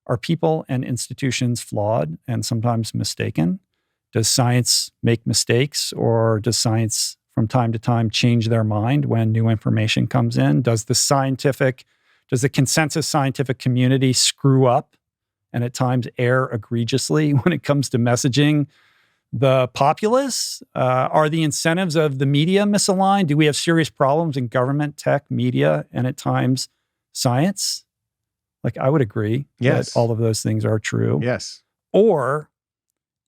are people and institutions flawed and sometimes mistaken? Does science make mistakes, or does science from time to time change their mind when new information comes in? Does the consensus scientific community screw up and at times err egregiously when it comes to messaging the populace? Are the incentives of the media misaligned? Do we have serious problems in government, tech, media, and at times science? Like, I would agree that all of those things are true. Yes. Or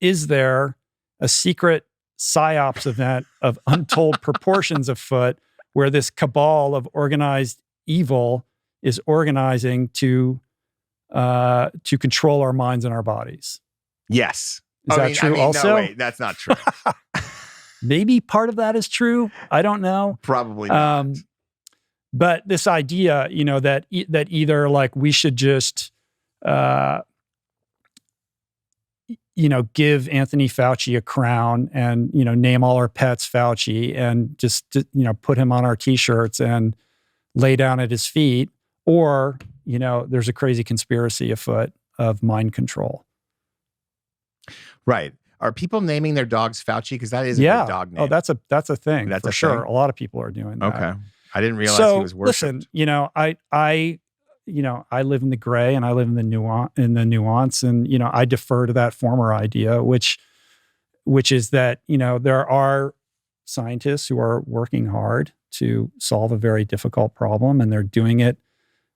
is there a secret psyops event of untold proportions afoot where this cabal of organized evil is organizing to control our minds and our bodies? Yes. Is that true also? No, wait, that's not true. Maybe part of that is true. I don't know. Probably not. But this idea, that either like we should just, give Anthony Fauci a crown and, name all our pets Fauci and just, put him on our t-shirts and lay down at his feet, or, there's a crazy conspiracy afoot of mind control. Right. Are people naming their dogs Fauci? Because that is a good dog name. Oh, that's a thing. That's for a sure. thing? A lot of people are doing that. Okay. I didn't realize he was worshipped. Listen, I live in the gray and I live in the nuance, and I defer to that former idea, which is that there are scientists who are working hard to solve a very difficult problem, and they're doing it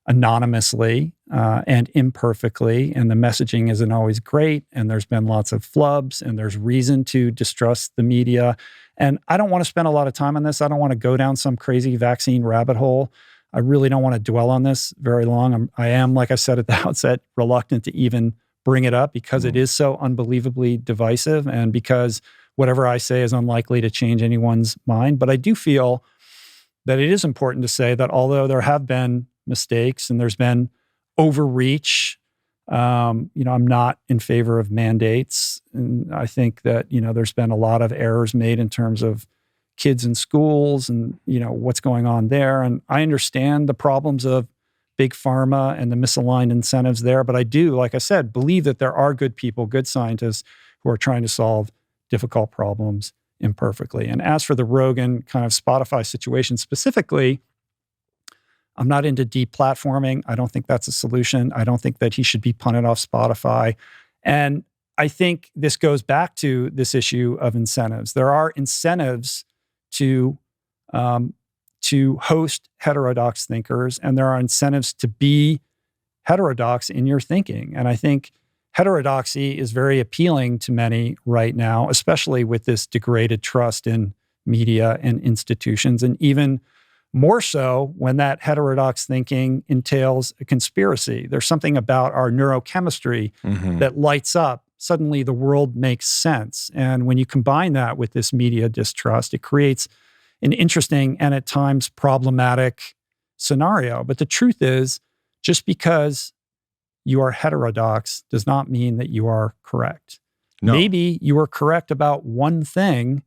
anonymously and imperfectly, and the messaging isn't always great, and there's been lots of flubs, and there's reason to distrust the media. And I don't want to spend a lot of time on this. I don't want to go down some crazy vaccine rabbit hole. I really don't want to dwell on this very long. I am, like I said at the outset, reluctant to even bring it up because it is so unbelievably divisive, and because whatever I say is unlikely to change anyone's mind. But I do feel that it is important to say that although there have been mistakes and there's been overreach, I'm not in favor of mandates. And I think that, there's been a lot of errors made in terms of kids in schools and, what's going on there. And I understand the problems of big pharma and the misaligned incentives there. But I do, like I said, believe that there are good people, good scientists who are trying to solve difficult problems imperfectly. And as for the Rogan kind of Spotify situation specifically, I'm not into deplatforming. I don't think that's a solution. I don't think that he should be punted off Spotify. And I think this goes back to this issue of incentives. There are incentives to host heterodox thinkers, and there are incentives to be heterodox in your thinking. And I think heterodoxy is very appealing to many right now, especially with this degraded trust in media and institutions, and even more so when that heterodox thinking entails a conspiracy. There's something about our neurochemistry that lights up. Suddenly the world makes sense. And when you combine that with this media distrust, it creates an interesting and at times problematic scenario. But the truth is, just because you are heterodox does not mean that you are correct. No. Maybe you are correct about one thing,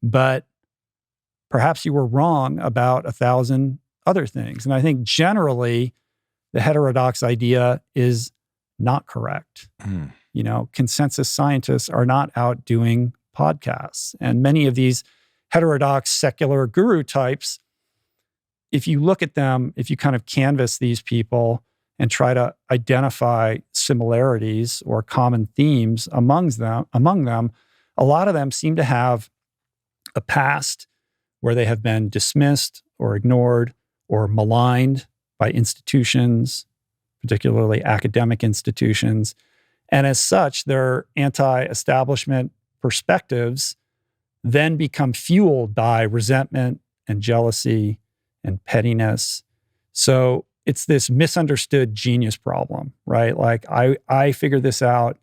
but perhaps you were wrong about 1,000 other things. And I think generally the heterodox idea is not correct. Consensus scientists are not out doing podcasts. And many of these heterodox secular guru types, if you look at them, if you kind of canvass these people and try to identify similarities or common themes among them, a lot of them seem to have a past where they have been dismissed or ignored or maligned by institutions, particularly academic institutions. And as such, their anti-establishment perspectives then become fueled by resentment and jealousy and pettiness. So it's this misunderstood genius problem, right? Like I figured this out.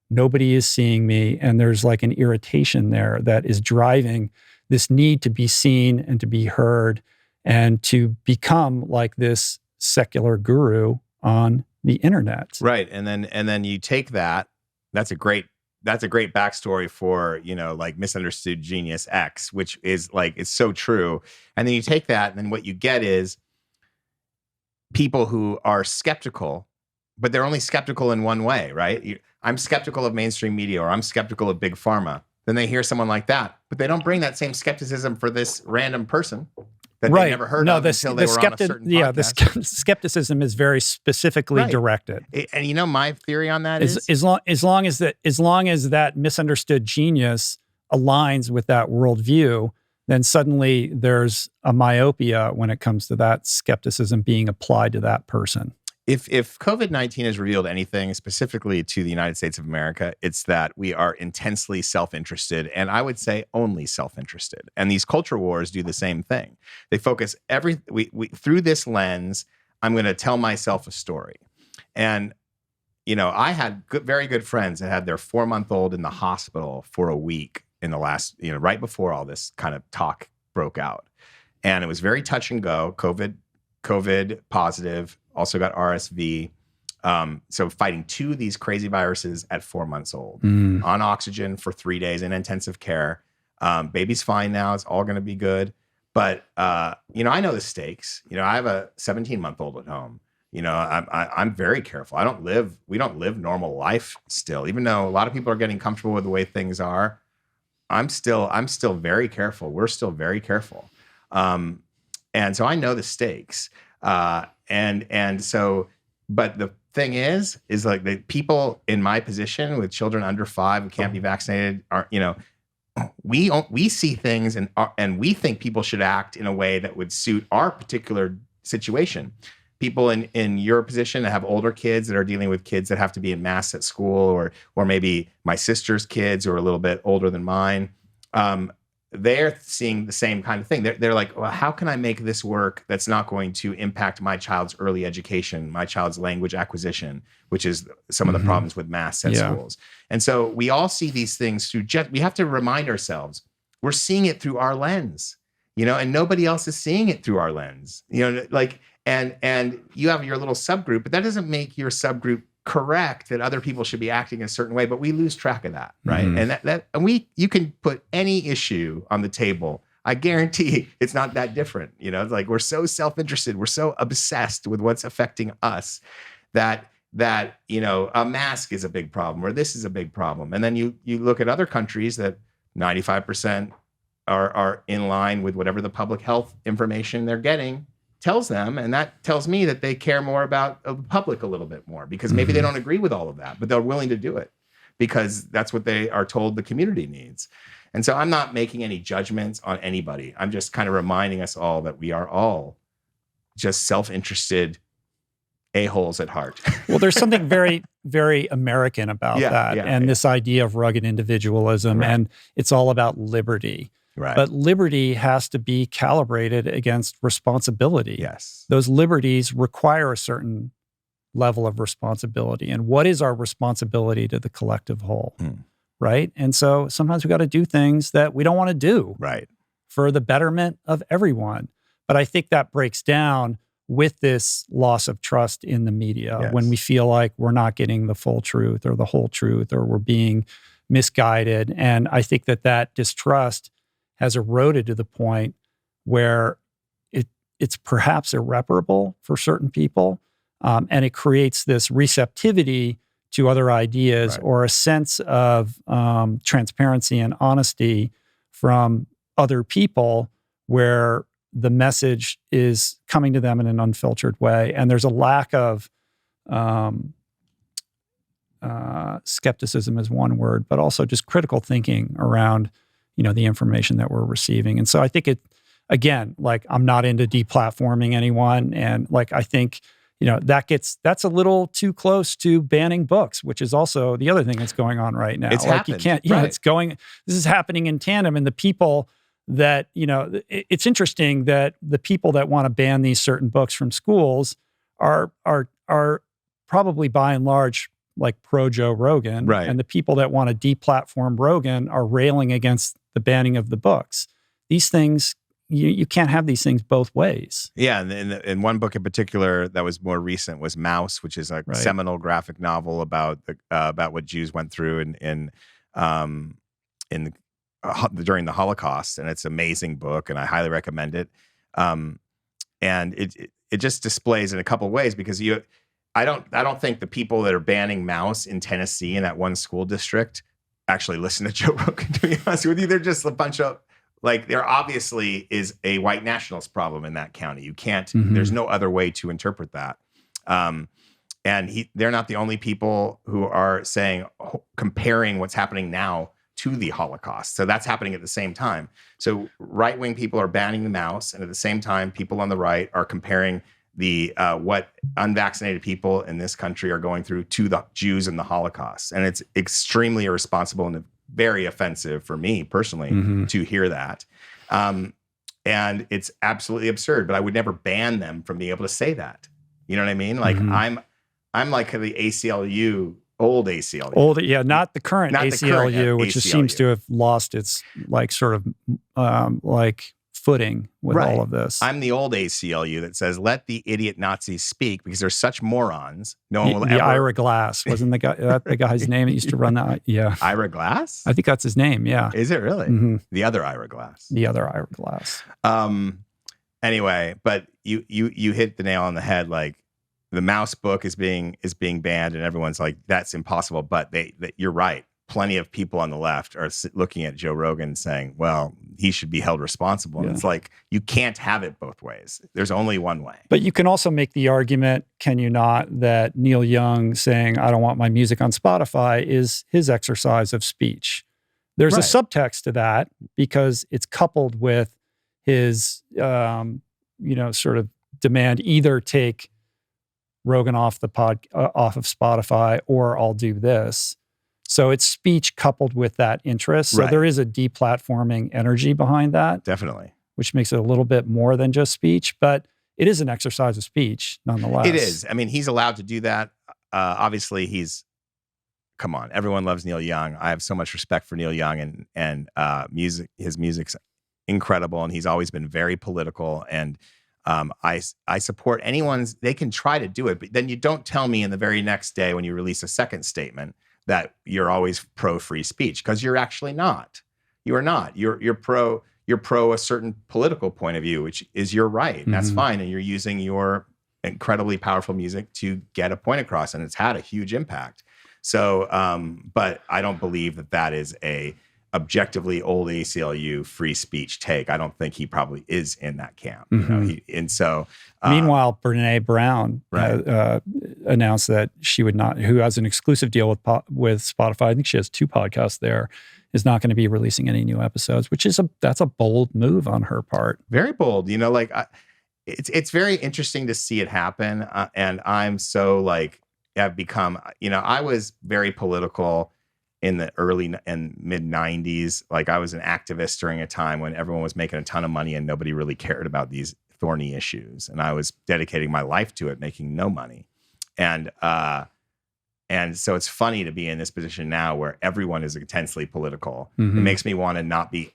Nobody is seeing me. And there's like an irritation there that is driving this need to be seen and to be heard and to become like this secular guru on the internet. Right. And then you take that. That's a great backstory for, like misunderstood genius X, which is like, it's so true. And then you take that, and then what you get is people who are skeptical, but they're only skeptical in one way, right? I'm skeptical of mainstream media, or I'm skeptical of big pharma. Then they hear someone like that, but they don't bring that same skepticism for this random person that they never heard of until they were on a certain podcast. The skepticism is very specifically directed. And my theory on that is as long as that misunderstood genius aligns with that worldview, then suddenly there's a myopia when it comes to that skepticism being applied to that person. If COVID-19 has revealed anything specifically to the United States of America, it's that we are intensely self-interested, and I would say only self-interested. And these culture wars do the same thing. They focus through this lens. I'm going to tell myself a story. And I had very good friends that had their 4-month-old in the hospital for a week in the last, right before all this kind of talk broke out. And it was very touch and go. COVID positive, also got RSV. So fighting 2 of these crazy viruses at 4 months old, on oxygen for 3 days in intensive care. Baby's fine now. It's all going to be good. But, I know the stakes. I have a 17-month-old at home. I'm very careful. We don't live normal life still, even though a lot of people are getting comfortable with the way things are. I'm still very careful. We're still very careful. And so I know the stakes. And so, but the thing is like the people in my position with children under 5 who can't be vaccinated are, we see things and we think people should act in a way that would suit our particular situation. People in your position that have older kids that are dealing with kids that have to be in mass at school, or maybe my sister's kids who are a little bit older than mine, they're seeing the same kind of thing. They're like, well, how can I make this work that's not going to impact my child's early education, my child's language acquisition, which is some of the problems with mass at schools. And so we all see these things through we have to remind ourselves, we're seeing it through our lens, and nobody else is seeing it through our lens, and you have your little subgroup, but that doesn't make your subgroup correct that other people should be acting a certain way, but we lose track of that, right? And you can put any issue on the table. I guarantee it's not that different. It's like we're so self-interested, we're so obsessed with what's affecting us that a mask is a big problem, or this is a big problem. And then you look at other countries that 95% are in line with whatever the public health information they're getting tells them, and that tells me that they care more about the public a little bit more, because maybe they don't agree with all of that, but they're willing to do it because that's what they are told the community needs. And so I'm not making any judgments on anybody. I'm just kind of reminding us all that we are all just self-interested a-holes at heart. Well, there's something very, very American about this idea of rugged individualism, and it's all about liberty. Right. But liberty has to be calibrated against responsibility. Yes. Those liberties require a certain level of responsibility. And what is our responsibility to the collective whole? Right? And so sometimes we got to do things that we don't want to do. Right. For the betterment of everyone. But I think that breaks down with this loss of trust in the media when we feel like we're not getting the full truth or the whole truth, or we're being misguided. And I think that distrust has eroded to the point where it's perhaps irreparable for certain people. And it creates this receptivity to other ideas or a sense of transparency and honesty from other people where the message is coming to them in an unfiltered way. And there's a lack of skepticism is one word, but also just critical thinking around the information that we're receiving. And so I think again, like I'm not into deplatforming anyone. And like, I think, that's a little too close to banning books, which is also the other thing that's going on right now. It's happened. You can't, this is happening in tandem. And the people that, it's interesting that the people that want to ban these certain books from schools are probably by and large like pro Joe Rogan. Right. And the people that want to deplatform Rogan are railing against the banning of the books. These things, you can't have these things both ways. Yeah, and in one book in particular that was more recent was Mouse, which is a seminal graphic novel about what Jews went through during the Holocaust, and it's an amazing book, and I highly recommend it. And it just displays in a couple of ways, because I don't think the people that are banning Mouse in Tennessee in that one school district actually listen to Joe Rogan, to be honest with you. They're just a bunch of, like, there obviously is a white nationalist problem in that county. You can't, there's no other way to interpret that. And they're not the only people who are comparing what's happening now to the Holocaust. So that's happening at the same time. So right-wing people are banning the Mouse, and at the same time, people on the right are comparing what unvaccinated people in this country are going through to the Jews in the Holocaust. And it's extremely irresponsible and very offensive for me personally to hear that. And it's absolutely absurd, but I would never ban them from being able to say that. You know what I mean? Like I'm like the ACLU, old ACLU. Not the current ACLU, which just seems to have lost its like sort of like footing with all of this. I'm the old ACLU that says, let the idiot Nazis speak, because they're such morons. No one will ever. Ira Glass wasn't the guy's name that used to run that? Yeah. Ira Glass? I think that's his name. Yeah. Is it really? The other Ira Glass. The other Ira Glass. Anyway, but you hit the nail on the head. Like, the Mouse book is being banned, and everyone's like, that's impossible. But you're right. Plenty of people on the left are looking at Joe Rogan and saying, well, he should be held responsible. And it's like, you can't have it both ways. There's only one way. But you can also make the argument, can you not, that Neil Young saying, I don't want my music on Spotify is his exercise of speech. There's a subtext to that, because it's coupled with his, sort of demand, either take Rogan off of Spotify, or I'll do this. So it's speech coupled with that interest. So there is a deplatforming energy behind that. Definitely. Which makes it a little bit more than just speech, but it is an exercise of speech nonetheless. It is. I mean, he's allowed to do that. Obviously, come on, everyone loves Neil Young. I have so much respect for Neil Young, and music. His music's incredible, and he's always been very political. And I support they can try to do it, but then you don't tell me in the very next day when you release a second statement that you're always pro free speech, because you're actually not. You are not. You're pro a certain political point of view, which is your right, and that's fine. And you're using your incredibly powerful music to get a point across, and it's had a huge impact. So, but I don't believe that is a objectively old ACLU free speech take. I don't think he probably is in that camp. You know? Meanwhile, Brene Brown announced that she would not, who has an exclusive deal with Spotify, I think she has 2 podcasts there, is not going to be releasing any new episodes, which is that's a bold move on her part. Very bold. You know, like it's very interesting to see it happen. And I'm so like, I've become, I was very political in the early and mid 90s. Like, I was an activist during a time when everyone was making a ton of money and nobody really cared about these thorny issues. And I was dedicating my life to it, making no money. And so it's funny to be in this position now where everyone is intensely political. It makes me want to be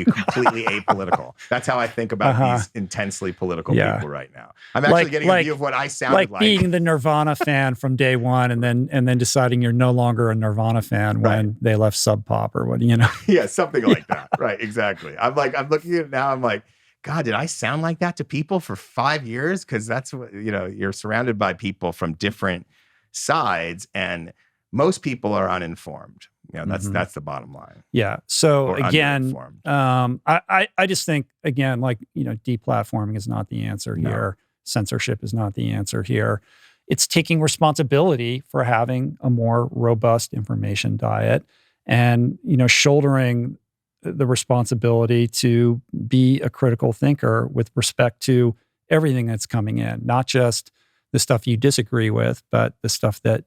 completely apolitical. That's how I think about these intensely political people right now. I'm actually getting a view of what I sounded like. Being the Nirvana fan from day one, and then deciding you're no longer a Nirvana fan when they left Sub Pop or what, Yeah, something like that. Right, exactly. I'm looking at it now, I'm like, God, did I sound like that to people for 5 years? Because that's what, you're surrounded by people from different sides, and most people are uninformed. That's the bottom line. Yeah. So again, I just think, again, deplatforming is not the answer here. Censorship is not the answer here. It's taking responsibility for having a more robust information diet, and, shouldering the responsibility to be a critical thinker with respect to everything that's coming in, not just the stuff you disagree with, but the stuff that,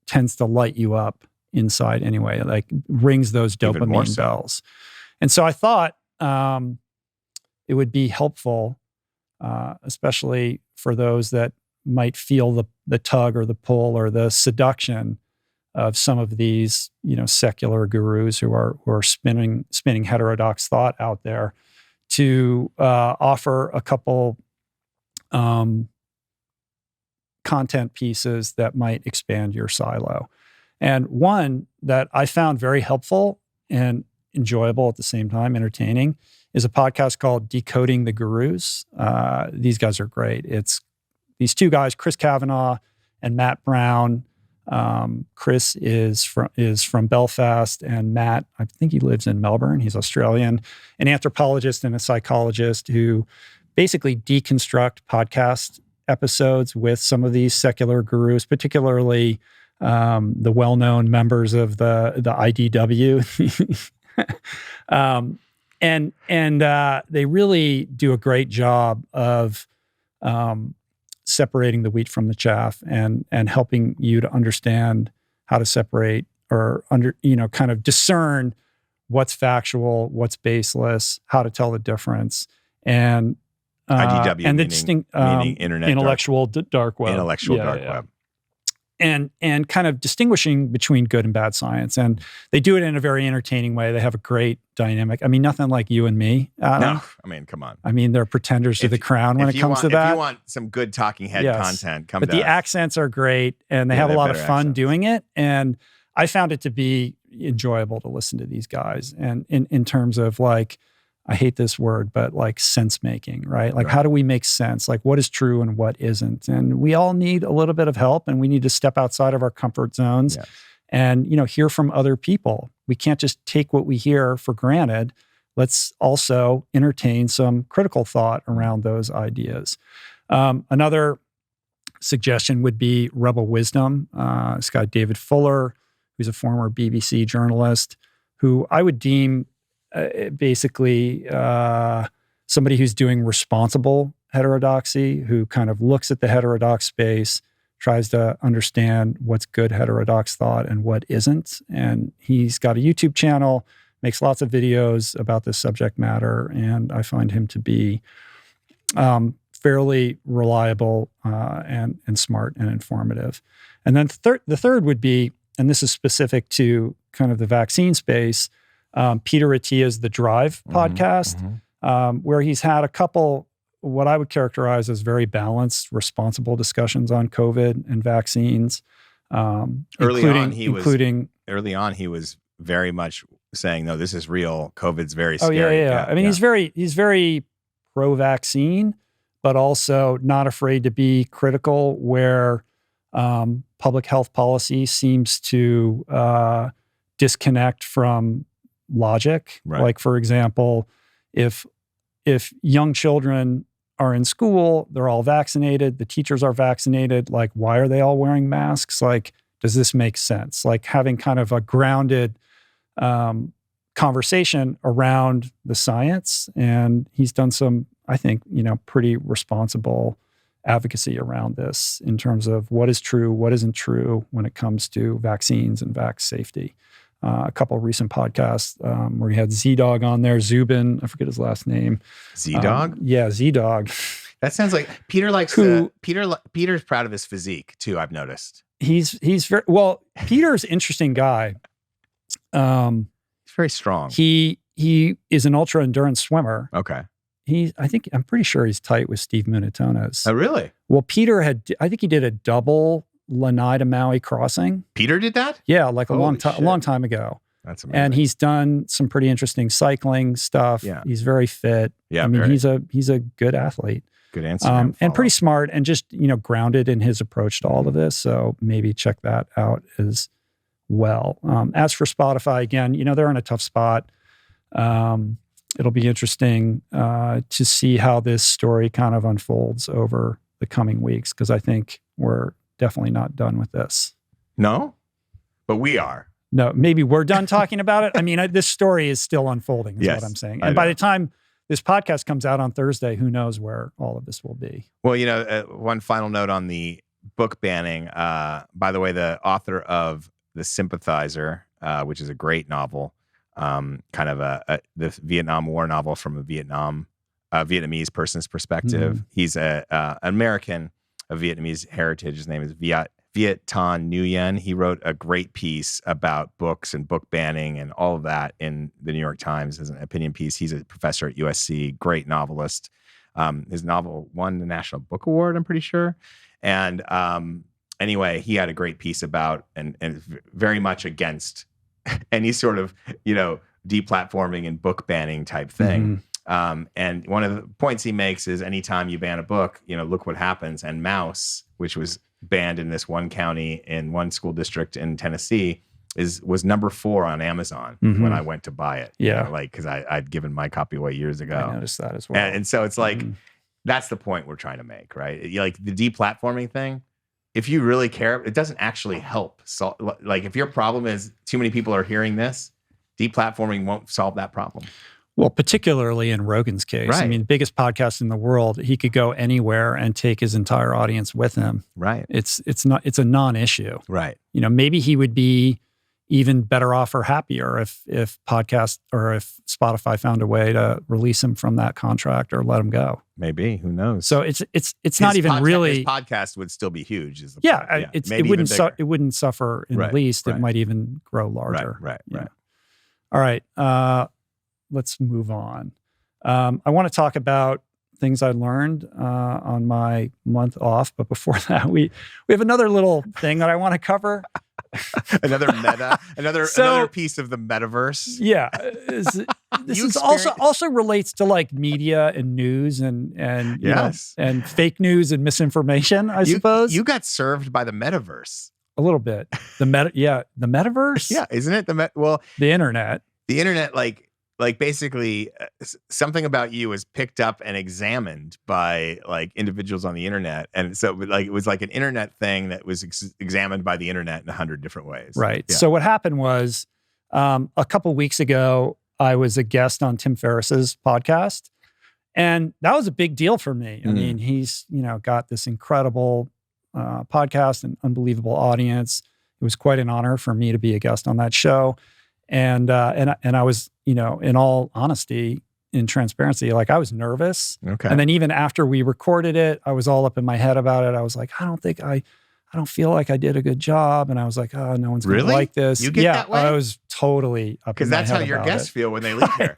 tends to light you up inside anyway, like rings those dopamine bells. And so I thought it would be helpful, especially for those that might feel the tug or the pull or the seduction of some of these, secular gurus who are spinning heterodox thought out there, to offer a couple content pieces that might expand your silo. And one that I found very helpful and enjoyable at the same time, entertaining, is a podcast called Decoding the Gurus. These guys are great. It's these two guys, Chris Kavanaugh and Matt Brown. Chris is from Belfast, and Matt, I think he lives in Melbourne. He's Australian, an anthropologist and a psychologist who basically deconstruct podcast episodes with some of these secular gurus, particularly the well-known members of the IDW. And they really do a great job of separating the wheat from the chaff and helping you to understand how to separate or kind of discern what's factual, what's baseless, how to tell the difference, and IDW and the meaning internet intellectual dark web, dark web. And kind of distinguishing between good and bad science. And they do it in a very entertaining way. They have a great dynamic. I mean, nothing like you and me, Adam. No, I mean, come on. I mean, they're pretenders to the crown when it comes to that. If you want some good talking head content, come But the accents are great, and they have a lot of fun doing it. And I found it to be enjoyable to listen to these guys. And in terms of like, I hate this word, but like sense making, right? Like, how do we make sense? Like, what is true and what isn't? And we all need a little bit of help, and we need to step outside of our comfort zones and, hear from other people. We can't just take what we hear for granted. Let's also entertain some critical thought around those ideas. Another suggestion would be Rebel Wisdom. This guy, David Fuller, who's a former BBC journalist, who I would deem basically somebody who's doing responsible heterodoxy, who kind of looks at the heterodox space, tries to understand what's good heterodox thought and what isn't. And he's got a YouTube channel, makes lots of videos about this subject matter, and I find him to be fairly reliable and smart and informative. And then the third would be, and this is specific to kind of the vaccine space, Peter Attia's The Drive podcast, where he's had a couple, what I would characterize as very balanced, responsible discussions on COVID and vaccines. Early on, he was very much saying, "No, this is real. COVID's very scary." I mean, he's very pro-vaccine, but also not afraid to be critical where public health policy seems to disconnect from logic. Right. Like, for example, if young children are in school, they're all vaccinated, the teachers are vaccinated, like, why are they all wearing masks? Like, does this make sense? Like, having kind of a grounded conversation around the science. And he's done some, I think, pretty responsible advocacy around this in terms of what is true, what isn't true when it comes to vaccines and vax safety. A couple of recent podcasts where he had Z-Dog on there, Zubin, I forget his last name. Z-Dog? Yeah, Z-Dog. That sounds like Peter likes Peter's proud of his physique too, I've noticed. He's very, well, Peter's an interesting guy. He's very strong. He is an ultra endurance swimmer. Okay. I'm pretty sure he's tight with Steve Munatones. Oh, really? Well, Peter I think he did a double Lanai to Maui crossing. Peter did that? Yeah, like a long time ago. That's amazing. And he's done some pretty interesting cycling stuff. Yeah. He's very fit. Yeah, I mean, he's a good athlete. Good answer. And pretty smart and just, grounded in his approach to all of this. So maybe check that out as well. As for Spotify, again, they're in a tough spot. It'll be interesting to see how this story kind of unfolds over the coming weeks, because I think we're definitely not done with this. No? But we are. No, maybe we're done talking about it. I mean, this story is still unfolding, is what I'm saying. And by the time this podcast comes out on Thursday, who knows where all of this will be. Well, one final note on the book banning. By the way, the author of The Sympathizer, which is a great novel, kind of the Vietnam War novel from a Vietnamese person's perspective. He's an American Vietnamese heritage. His name is Viet Thanh Nguyen. He wrote a great piece about books and book banning and all of that in the New York Times as an opinion piece. He's a professor at USC, great novelist. His novel won the National Book Award, I'm pretty sure. And anyway, he had a great piece about and very much against any sort of, deplatforming and book banning type thing. And one of the points he makes is anytime you ban a book, look what happens. And Mouse, which was banned in this one county in one school district in Tennessee, was number 4 on Amazon when I went to buy it. Yeah. Because I'd given my copy away years ago. I noticed that as well. And so it's like, that's the point we're trying to make, right? Like the deplatforming thing, if you really care, it doesn't actually help. So, like if your problem is too many people are hearing this, deplatforming won't solve that problem. Well, particularly in Rogan's case. Right. I mean, biggest podcast in the world, he could go anywhere and take his entire audience with him. Right. It's a non-issue. Right. Maybe he would be even better off or happier if podcast or if Spotify found a way to release him from that contract or let him go. Maybe, who knows? So it's not even really. His podcast would still be huge. Is the yeah, point. it wouldn't suffer in the least. It might even grow larger. Right. All right. Let's move on. I want to talk about things I learned on my month off. But before that, we have another little thing that I want to cover. another piece of the metaverse. Yeah. This also relates to like media and news and yes. And fake news and misinformation, I suppose. You got served by the metaverse. A little bit. The metaverse? Yeah, isn't it? The internet. The internet, like basically something about you was picked up and examined by like individuals on the internet. And so like, it was like an internet thing that was examined by the internet in 100 different ways. Right. Yeah. So what happened was a couple weeks ago, I was a guest on Tim Ferriss's podcast. And that was a big deal for me. I mean, he's, got this incredible podcast and unbelievable audience. It was quite an honor for me to be a guest on that show. And I was, in all honesty, in transparency, like I was nervous. Okay. And then even after we recorded it, I was all up in my head about it. I was like, I don't feel like I did a good job. And I was like, oh, no one's going to like this. You get that way? I was totally up in my head. Because that's how your guests feel when they leave here.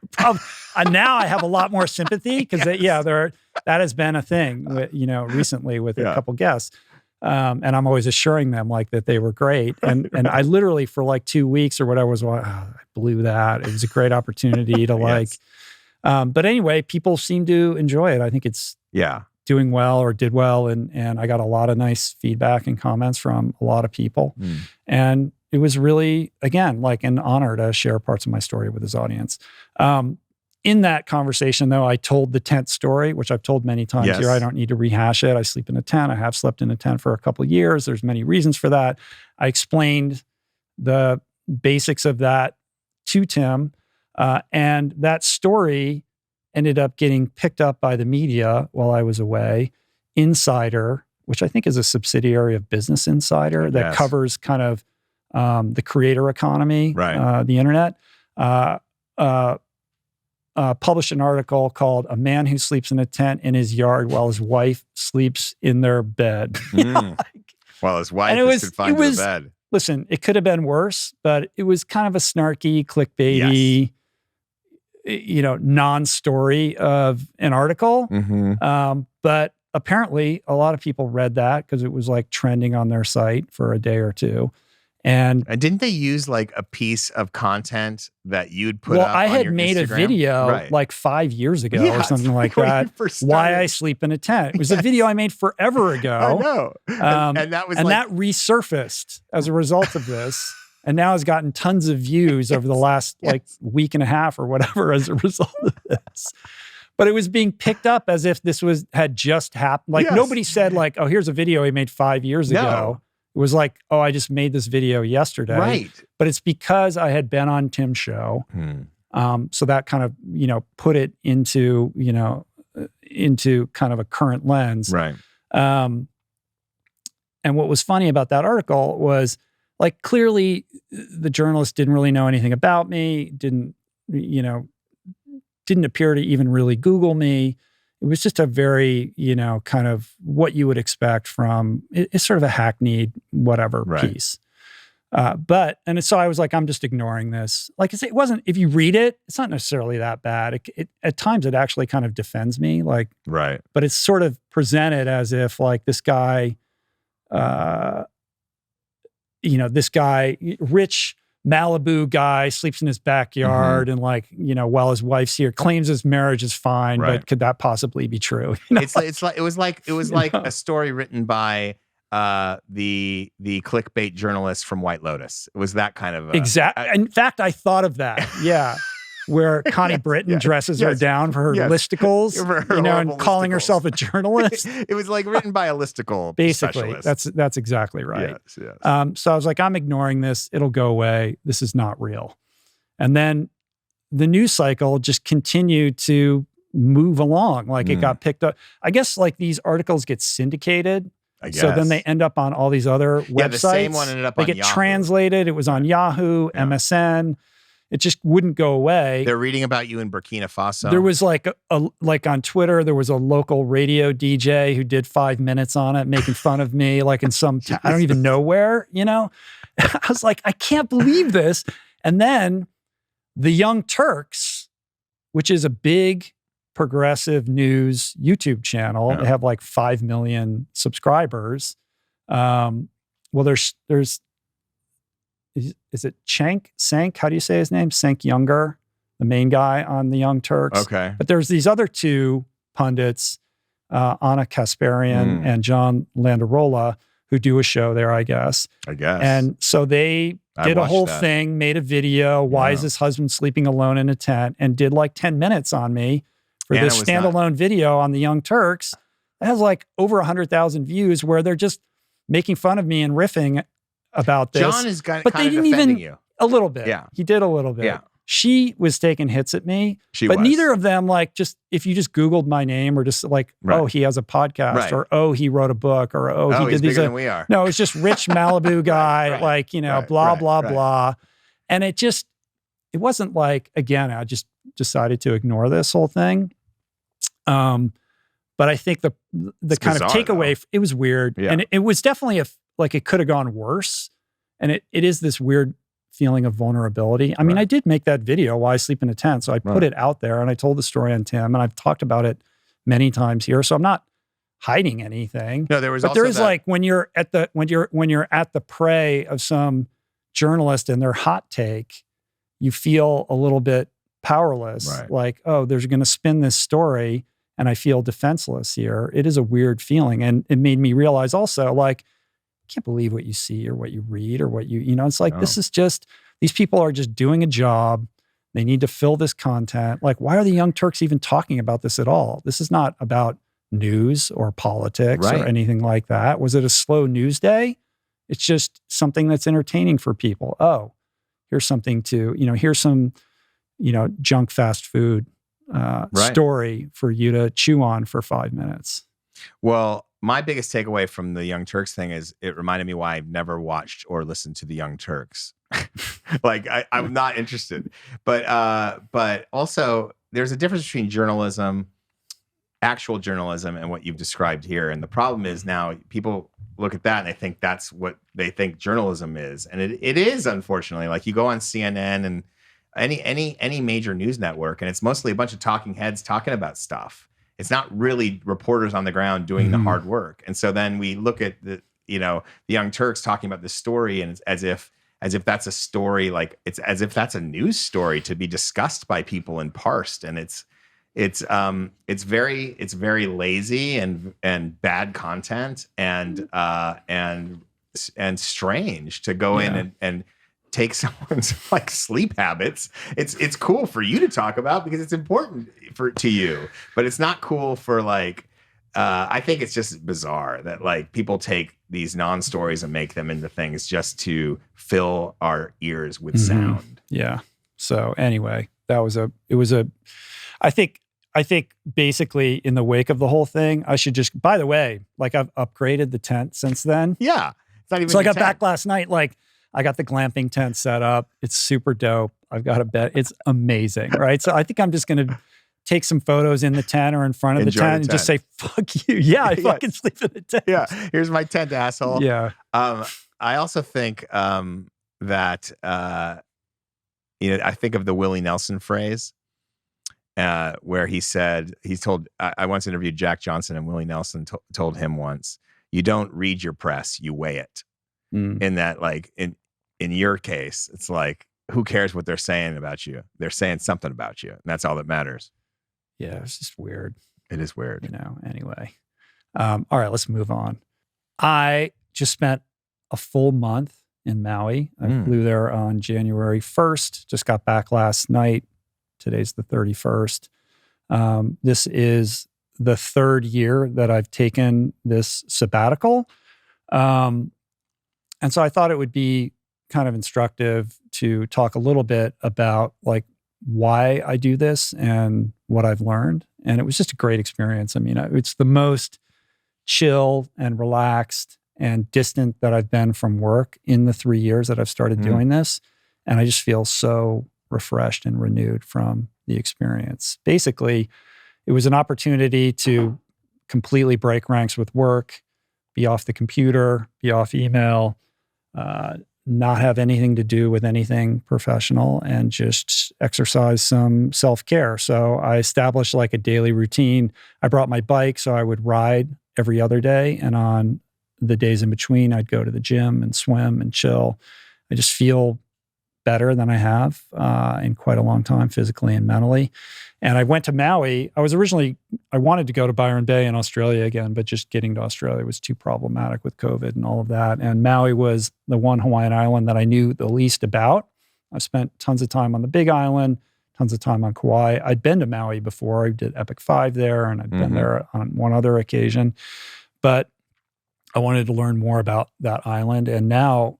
And now I have a lot more sympathy because that has been a thing, recently with a couple guests. And I'm always assuring them like that they were great. And I literally for like 2 weeks or whatever was like, I blew that. It was a great opportunity to yes. But anyway, people seem to enjoy it. I think it's doing well or did well. And I got a lot of nice feedback and comments from a lot of people. And it was really, again, like an honor to share parts of my story with his audience. In that conversation, though, I told the tent story, which I've told many times here. I don't need to rehash it. I sleep in a tent. I have slept in a tent for a couple of years. There's many reasons for that. I explained the basics of that to Tim. And that story ended up getting picked up by the media while I was away. Insider, which I think is a subsidiary of Business Insider that covers kind of the creator economy, the internet, published an article called "A Man Who Sleeps in a Tent in His Yard While His Wife Sleeps in Their Bed." While his wife is confined to the bed. Listen, it could have been worse, but it was kind of a snarky, clickbaity, non-story of an article. But apparently a lot of people read that because it was like trending on their site for a day or two. And didn't they use like a piece of content that you'd put up on your Instagram? Well, I had made a video like 5 years ago or something like that. Why I sleep in a tent. It was a video I made forever ago. I know. And that was that resurfaced as a result of this. And now has gotten tons of views over the last week and a half or whatever as a result of this. But it was being picked up as if this had just happened. Like nobody said like, oh, here's a video he made 5 years ago. It was like, oh, I just made this video yesterday. Right. But it's because I had been on Tim's show. So that kind of, put it into kind of a current lens. Right. And what was funny about that article was like, clearly the journalist didn't really know anything about me, didn't appear to even really Google me. it was just a very, kind of what you would expect from, it's sort of a hackneyed whatever piece. So I was like, I'm just ignoring this. Like it wasn't, if you read it, it's not necessarily that bad. It at times it actually kind of defends me, like, right. But it's sort of presented as if like this guy, rich Malibu guy sleeps in his backyard and like, while his wife's here, claims his marriage is fine, but could that possibly be true? It was like a story written by the clickbait journalist from White Lotus. It was that kind of exactly. In fact, I thought of that. Yeah. Where Connie Britton dresses her down for her listicles, and calling herself a journalist. It was like written by a listicle basically specialist. That's exactly right. Yes. So I was like, I'm ignoring this. It'll go away. This is not real. And then the news cycle just continued to move along. Like it got picked up. I guess like these articles get syndicated. So then they end up on all these other websites. Yeah, the same one ended up on Yahoo. They get translated. It was on Yahoo, MSN. It just wouldn't go away. They're reading about you in Burkina Faso. There was like like on Twitter, there was a local radio DJ who did 5 minutes on it, making fun of me, like in some, I don't even know where, I was like, I can't believe this. And then the Young Turks, which is a big progressive news YouTube channel. Yeah. They have like 5 million subscribers. Well, there's is it Cenk? How do you say his name? Cenk Younger, the main guy on the Young Turks. Okay. But there's these other two pundits, Anna Kasparian and John Landarola, who do a show there, I guess. And so they did a whole thing, made a video. Why is this husband sleeping alone in a tent? And did like 10 minutes on me for this standalone video on the Young Turks. It has like over 100,000 views where they're just making fun of me and riffing about this. John is kind of defending you. A little bit. Yeah. He did a little bit. Yeah. She was taking hits at me. But neither of them, like, just if you just Googled my name or just like, oh, he has a podcast or oh, he wrote a book or oh, he did these. Than we are. No, it's just rich Malibu guy, like, blah, blah, blah. And it wasn't like, again, I just decided to ignore this whole thing. But I think the kind of takeaway, it was weird. Yeah. And it was definitely it could have gone worse. And it is this weird feeling of vulnerability. I mean, I did make that video, Why I Sleep in a Tent. So I put it out there and I told the story on Tim and I've talked about it many times here. So I'm not hiding anything. No, there is like when you're at the prey of some journalist and their hot take, you feel a little bit powerless. Right. Like, oh, they're going to spin this story and I feel defenseless here. It is a weird feeling. And it made me realize also, like, I can't believe what you see or what you read or what it's like, this is just, these people are just doing a job. They need to fill this content. Like, why are the Young Turks even talking about this at all? This is not about news or politics or anything like that. Was it a slow news day? It's just something that's entertaining for people. Oh, here's something to, here's some, junk fast food story for you to chew on for 5 minutes. Well, my biggest takeaway from the Young Turks thing is it reminded me why I've never watched or listened to the Young Turks. Like I'm not interested, but also there's a difference between journalism, actual journalism, and what you've described here. And the problem is now people look at that and they think that's what they think journalism is. And it is, unfortunately. Like you go on CNN and any major news network, and it's mostly a bunch of talking heads talking about stuff. It's not really reporters on the ground doing the hard work. And so then we look at the Young Turks talking about this story, and it's as if that's a story, like it's as if that's a news story to be discussed by people and parsed. And it's very lazy and bad content and strange to go in and take someone's like sleep habits. It's cool for you to talk about because it's important to you, but it's not cool for like, I think it's just bizarre that like people take these non-stories and make them into things just to fill our ears with sound. Yeah. So anyway, I think basically in the wake of the whole thing, I should just, by the way, like I've upgraded the tent since then. Yeah. It's not even so I got back last night, like, I got the glamping tent set up. It's super dope. I've got a bed. It's amazing, right? So I think I'm just going to take some photos in the tent or in front of the tent and just say, fuck you. Yeah, I fucking sleep in the tent. Yeah, here's my tent, asshole. Yeah. I also think that, I think of the Willie Nelson phrase where he said, I once interviewed Jack Johnson, and Willie Nelson told him once, you don't read your press, you weigh it. In that, like, in your case, it's like, who cares what they're saying about you? They're saying something about you, and that's all that matters. Yeah, it's just weird. It is weird. Anyway. All right, let's move on. I just spent a full month in Maui. I flew there on January 1st, just got back last night. Today's the 31st. This is the third year that I've taken this sabbatical. And so I thought it would be kind of instructive to talk a little bit about like why I do this and what I've learned. And it was just a great experience. I mean, it's the most chill and relaxed and distant that I've been from work in the 3 years that I've started doing this. And I just feel so refreshed and renewed from the experience. Basically, it was an opportunity to completely break ranks with work, be off the computer, be off email, not have anything to do with anything professional, and just exercise some self-care. So I established like a daily routine. I brought my bike, so I would ride every other day. And on the days in between, I'd go to the gym and swim and chill. I just feel better than I have in quite a long time, physically and mentally. And I went to Maui. I wanted to go to Byron Bay in Australia again, but just getting to Australia was too problematic with COVID and all of that. And Maui was the one Hawaiian island that I knew the least about. I spent tons of time on the Big Island, tons of time on Kauai. I'd been to Maui before. I did Epic 5 there, and I'd been there on one other occasion. But I wanted to learn more about that island. And now,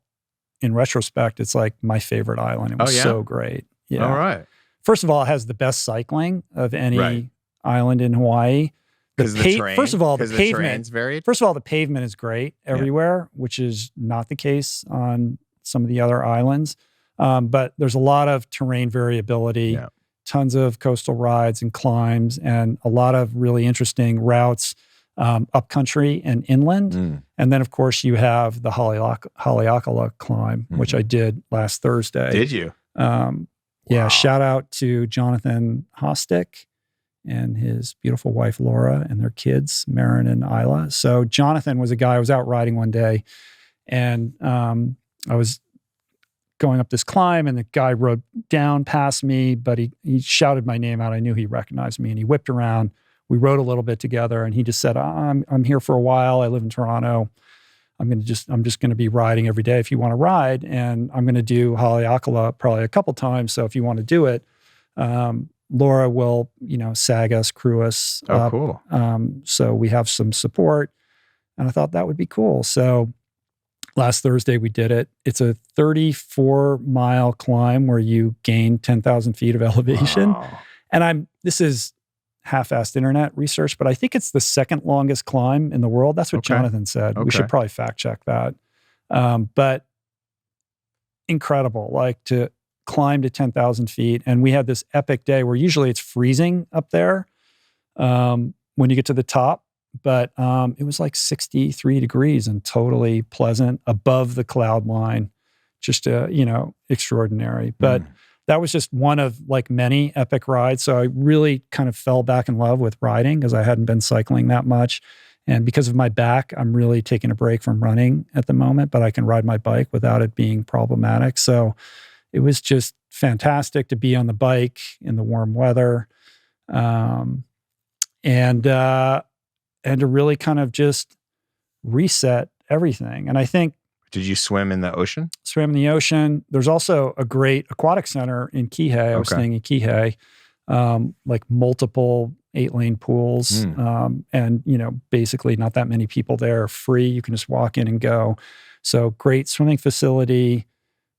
in retrospect, it's like my favorite island. It was so great. Yeah. All right. First of all, it has the best cycling of any island in Hawaii. Because the terrain. First of all, the pavement. Terrain's varied. First of all, the pavement is great everywhere, which is not the case on some of the other islands. But there's a lot of terrain variability, tons of coastal rides and climbs, and a lot of really interesting routes upcountry and inland. And then, of course, you have the Haleakala climb, which I did last Thursday. Did you? Yeah, shout out to Jonathan Hostick and his beautiful wife, Laura, and their kids, Marin and Isla. So Jonathan was a guy, I was out riding one day, and I was going up this climb, and the guy rode down past me, but he shouted my name out. I knew he recognized me, and he whipped around. We rode a little bit together, and he just said, I'm here for a while. I live in Toronto. I'm just going to be riding every day if you want to ride. And I'm going to do Haleakala probably a couple times. So if you want to do it, Laura will, sag us, crew us. Oh, cool. So we have some support. And I thought that would be cool. So last Thursday we did it. It's a 34-mile climb where you gain 10,000 feet of elevation. Wow. And this is half-assed internet research, but I think it's the second longest climb in the world. That's what Jonathan said. We should probably fact check that. But incredible, like to climb to 10,000 feet. And we had this epic day where usually it's freezing up there when you get to the top, but it was like 63 degrees and totally pleasant above the cloud line. Just, extraordinary. But that was just one of like many epic rides. So I really kind of fell back in love with riding because I hadn't been cycling that much. And because of my back, I'm really taking a break from running at the moment, but I can ride my bike without it being problematic. So it was just fantastic to be on the bike in the warm weather. And to really kind of just reset everything. And I think, did you swim in the ocean? Swam in the ocean. There's also a great aquatic center in Kihei. I was staying in Kihei, like multiple 8-lane pools. And, basically not that many people there, free. You can just walk in and go. So great swimming facility,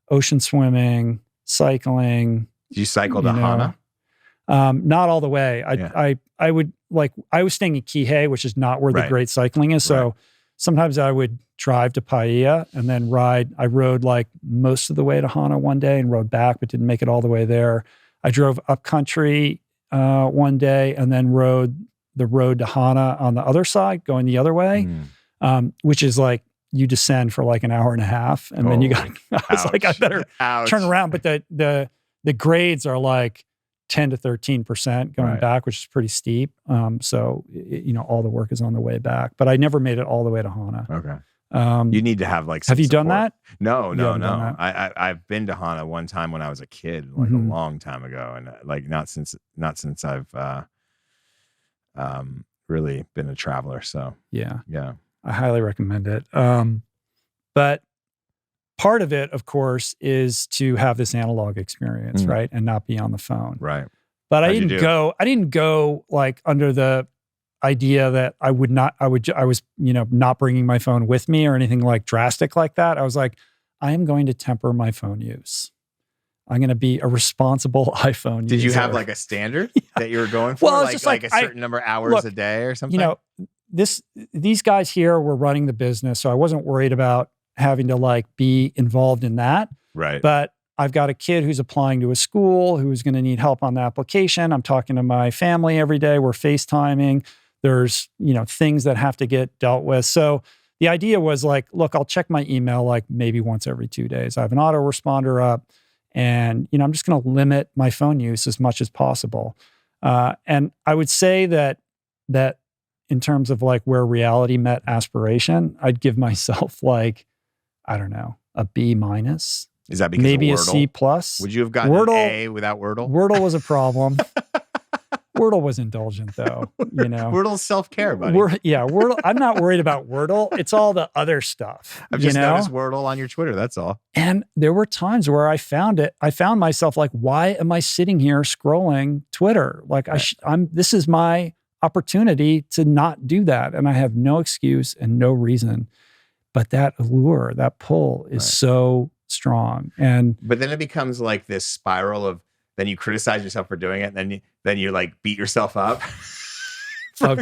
ocean swimming, cycling. Did you cycle to Hana? Not all the way. I was staying in Kihei, which is not where the great cycling is. So sometimes I would drive to Paia and then ride. I rode like most of the way to Hana one day and rode back, but didn't make it all the way there. I drove up country one day and then rode the road to Hana on the other side, going the other way, which is like you descend for like an hour and a half. And then you got, I was like, I better turn around. But the grades are like 10 to 13% going back, which is pretty steep. So, all the work is on the way back. But I never made it all the way to Hana. Okay. You need to have like some Have you support. done that? No. I've been to Hana one time when I was a kid, like a long time ago, and like not since I've really been a traveler. So yeah, I highly recommend it. But part of it, of course, is to have this analog experience, right, and not be on the phone, right. But I didn't go like under the idea that I was not bringing my phone with me or anything like drastic like that. I was like, I am going to temper my phone use. I'm going to be a responsible iPhone user. Did you have like a standard that you were going for? Well, like a certain number of hours a day or something? These guys here were running the business, so I wasn't worried about having to like be involved in that. Right. But I've got a kid who's applying to a school who's going to need help on the application. I'm talking to my family every day. We're FaceTiming. There's, things that have to get dealt with. So the idea was like, look, I'll check my email like maybe once every 2 days. I have an autoresponder up and, I'm just going to limit my phone use as much as possible. And I would say that in terms of like where reality met aspiration, I'd give myself like, I don't know, a B-. Is that because maybe of a C+? Would you have gotten an A without Wordle? Wordle was a problem. Wordle was indulgent though, Wordle's self-care, buddy. Wordle. I'm not worried about Wordle. It's all the other stuff. I've just noticed Wordle on your Twitter. That's all. And there were times where I found myself like, why am I sitting here scrolling Twitter? Like this is my opportunity to not do that. And I have no excuse and no reason, but that allure, that pull is so strong. But then it becomes like this spiral of, then you criticize yourself for doing it. And then you like beat yourself up. I'm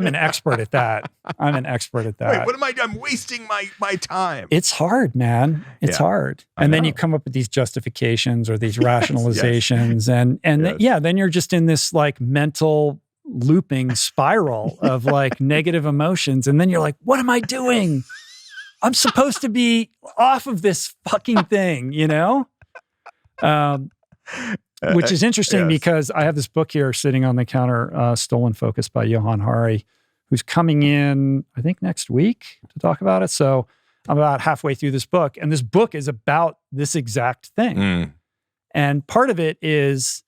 an expert at that. Wait, what am I doing? I'm wasting my time. It's hard, man. It's hard. And then you come up with these justifications or these rationalizations. Then you're just in this like mental looping spiral of like negative emotions. And then you're like, what am I doing? I'm supposed to be off of this fucking thing, which is interesting because I have this book here sitting on the counter, Stolen Focus by Johan Hari, who's coming in, I think, next week to talk about it. So I'm about halfway through this book, and this book is about this exact thing. And part of it is,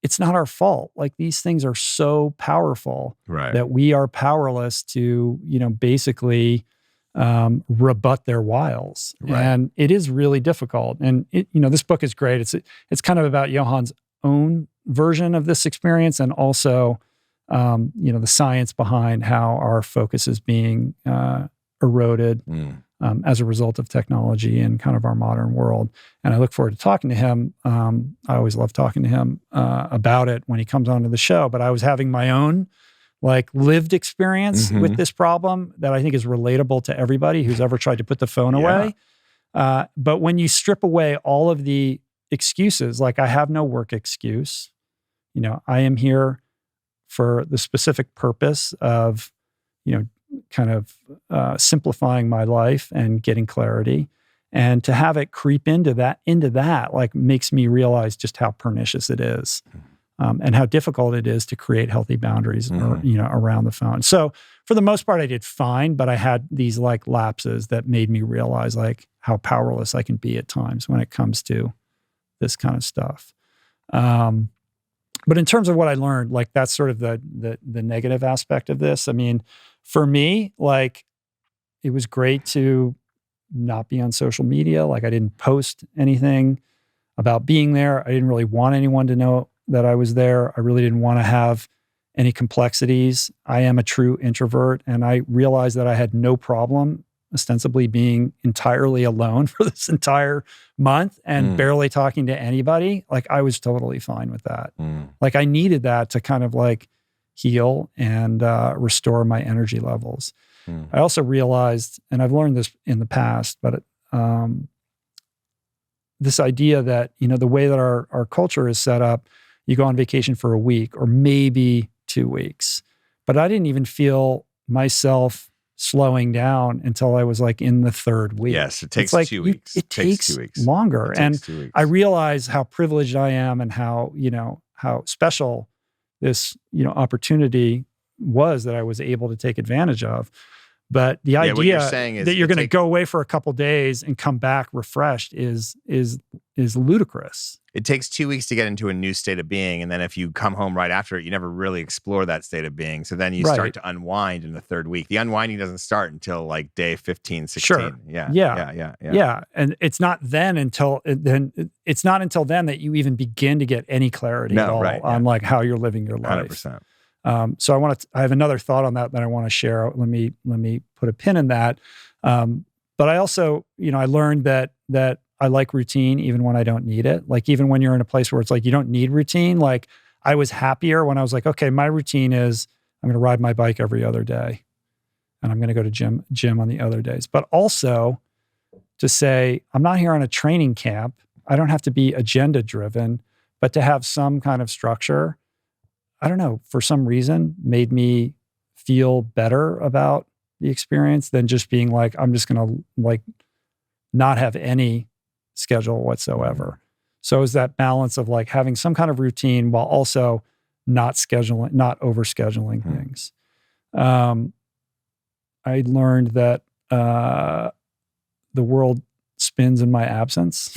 it's not our fault. Like these things are so powerful that we are powerless to, basically rebut their wiles. And it is really difficult. And this book is great. It's kind of about Johan's own version of this experience and also, the science behind how our focus is being eroded as a result of technology and kind of our modern world. And I look forward to talking to him. I always love talking to him about it when he comes onto the show, but I was having my own like lived experience with this problem that I think is relatable to everybody who's ever tried to put the phone away. But when you strip away all of the excuses, like I have no work excuse, I am here for the specific purpose of, kind of simplifying my life and getting clarity. And to have it creep into that like makes me realize just how pernicious it is. And how difficult it is to create healthy boundaries, around the phone. So for the most part, I did fine, but I had these like lapses that made me realize like how powerless I can be at times when it comes to this kind of stuff. But in terms of what I learned, like that's sort of the negative aspect of this. I mean, for me, like it was great to not be on social media. Like I didn't post anything about being there. I didn't really want anyone to know that I was there. I really didn't want to have any complexities. I am a true introvert, and I realized that I had no problem ostensibly being entirely alone for this entire month and barely talking to anybody. Like I was totally fine with that. Like I needed that to kind of like heal and restore my energy levels. I also realized, and I've learned this in the past, but this idea that, the way that our culture is set up, you go on vacation for a week or maybe 2 weeks. But I didn't even feel myself slowing down until I was like in the third week. Yes, it takes like 2 weeks. It takes 2 weeks longer. It and takes 2 weeks. I realize how privileged I am and how special this, opportunity was that I was able to take advantage of. But the idea what you're saying is that you're going to go away for a couple days and come back refreshed is ludicrous. It takes 2 weeks to get into a new state of being. And then if you come home right after it, you never really explore that state of being. So then you start to unwind in the third week. The unwinding doesn't start until like day 15, 16. Sure. Yeah. And it's not then until then that you even begin to get any clarity at all on like how you're living your life. 100%. So I have another thought on that I want to share. Let me put a pin in that. But I also, I learned that I like routine even when I don't need it. Like even when you're in a place where it's like you don't need routine, like I was happier when I was like, okay, my routine is I'm going to ride my bike every other day and I'm going to go to gym on the other days. But also to say, I'm not here on a training camp. I don't have to be agenda driven, but to have some kind of structure, I don't know, for some reason made me feel better about the experience than just being like, I'm just going to like not have any schedule whatsoever. So it was that balance of like having some kind of routine while also not over scheduling things. I learned that the world spins in my absence,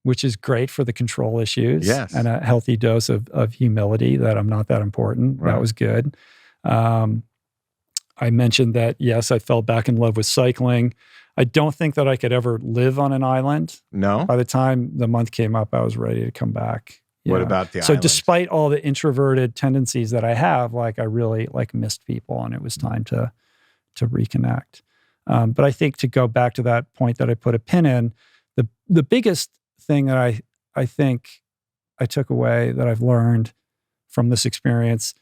which is great for the control issues and a healthy dose of humility that I'm not that important. Right. That was good. I mentioned that, yes, I fell back in love with cycling. I don't think that I could ever live on an island. No. By the time the month came up, I was ready to come back. What about the So island? Despite all the introverted tendencies that I have, like I really like missed people and it was time to reconnect. But I think to go back to that point that I put a pin in, the biggest thing that I think I took away that I've learned from this experience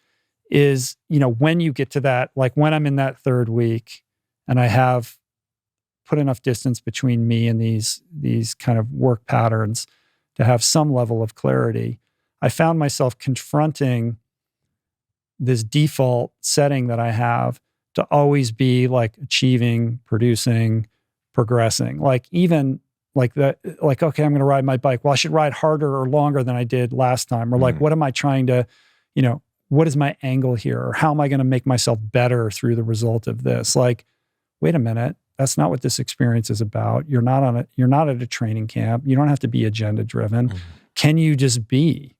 is, when you get to that, like when I'm in that third week and I have put enough distance between me and these kind of work patterns to have some level of clarity, I found myself confronting this default setting that I have to always be like achieving, producing, progressing. Like even like that, like, okay, I'm going to ride my bike. Well, I should ride harder or longer than I did last time. Or like, what am I trying to, what is my angle here? Or how am I going to make myself better through the result of this? Like, wait a minute. That's not what this experience is about. You're not at a training camp. You don't have to be agenda driven. Mm-hmm. Can you just be?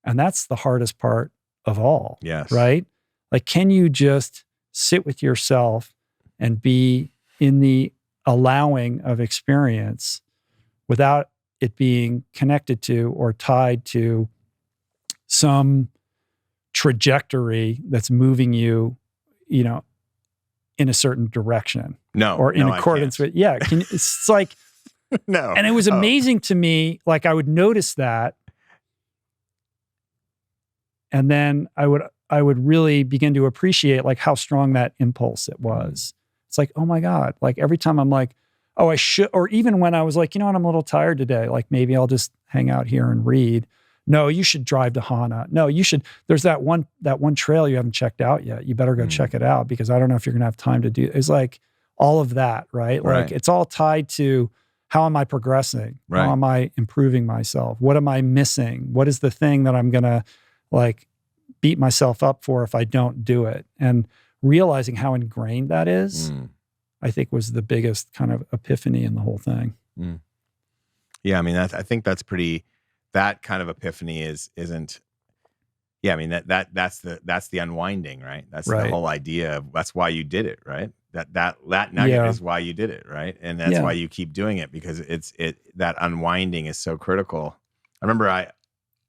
And that's the hardest part of all. Yes. Right? Like, can you just sit with yourself and be in the allowing of experience without it being connected to or tied to some trajectory that's moving you, in a certain direction. No. Or in accordance with, it's like, no. And it was amazing to me. Like I would notice that. And then I would really begin to appreciate like how strong that impulse it was. It's like, oh my God. Like every time I'm like, oh, I should, or even when I was like, I'm a little tired today. Like maybe I'll just hang out here and read. No, you should drive to Hana. No, you should. There's that one trail you haven't checked out yet. You better go check it out because I don't know if you're going to have time to do. It's like all of that, right? Like it's all tied to how am I progressing? Right. How am I improving myself? What am I missing? What is the thing that I'm going to like beat myself up for if I don't do it? And realizing how ingrained that is, I think was the biggest kind of epiphany in the whole thing. Yeah, I mean, I think that's pretty. That kind of epiphany isn't. Yeah, I mean that's the unwinding, right? That's the whole idea of that's why you did it, right? That nugget is why you did it, right? And that's why you keep doing it because that unwinding is so critical. I remember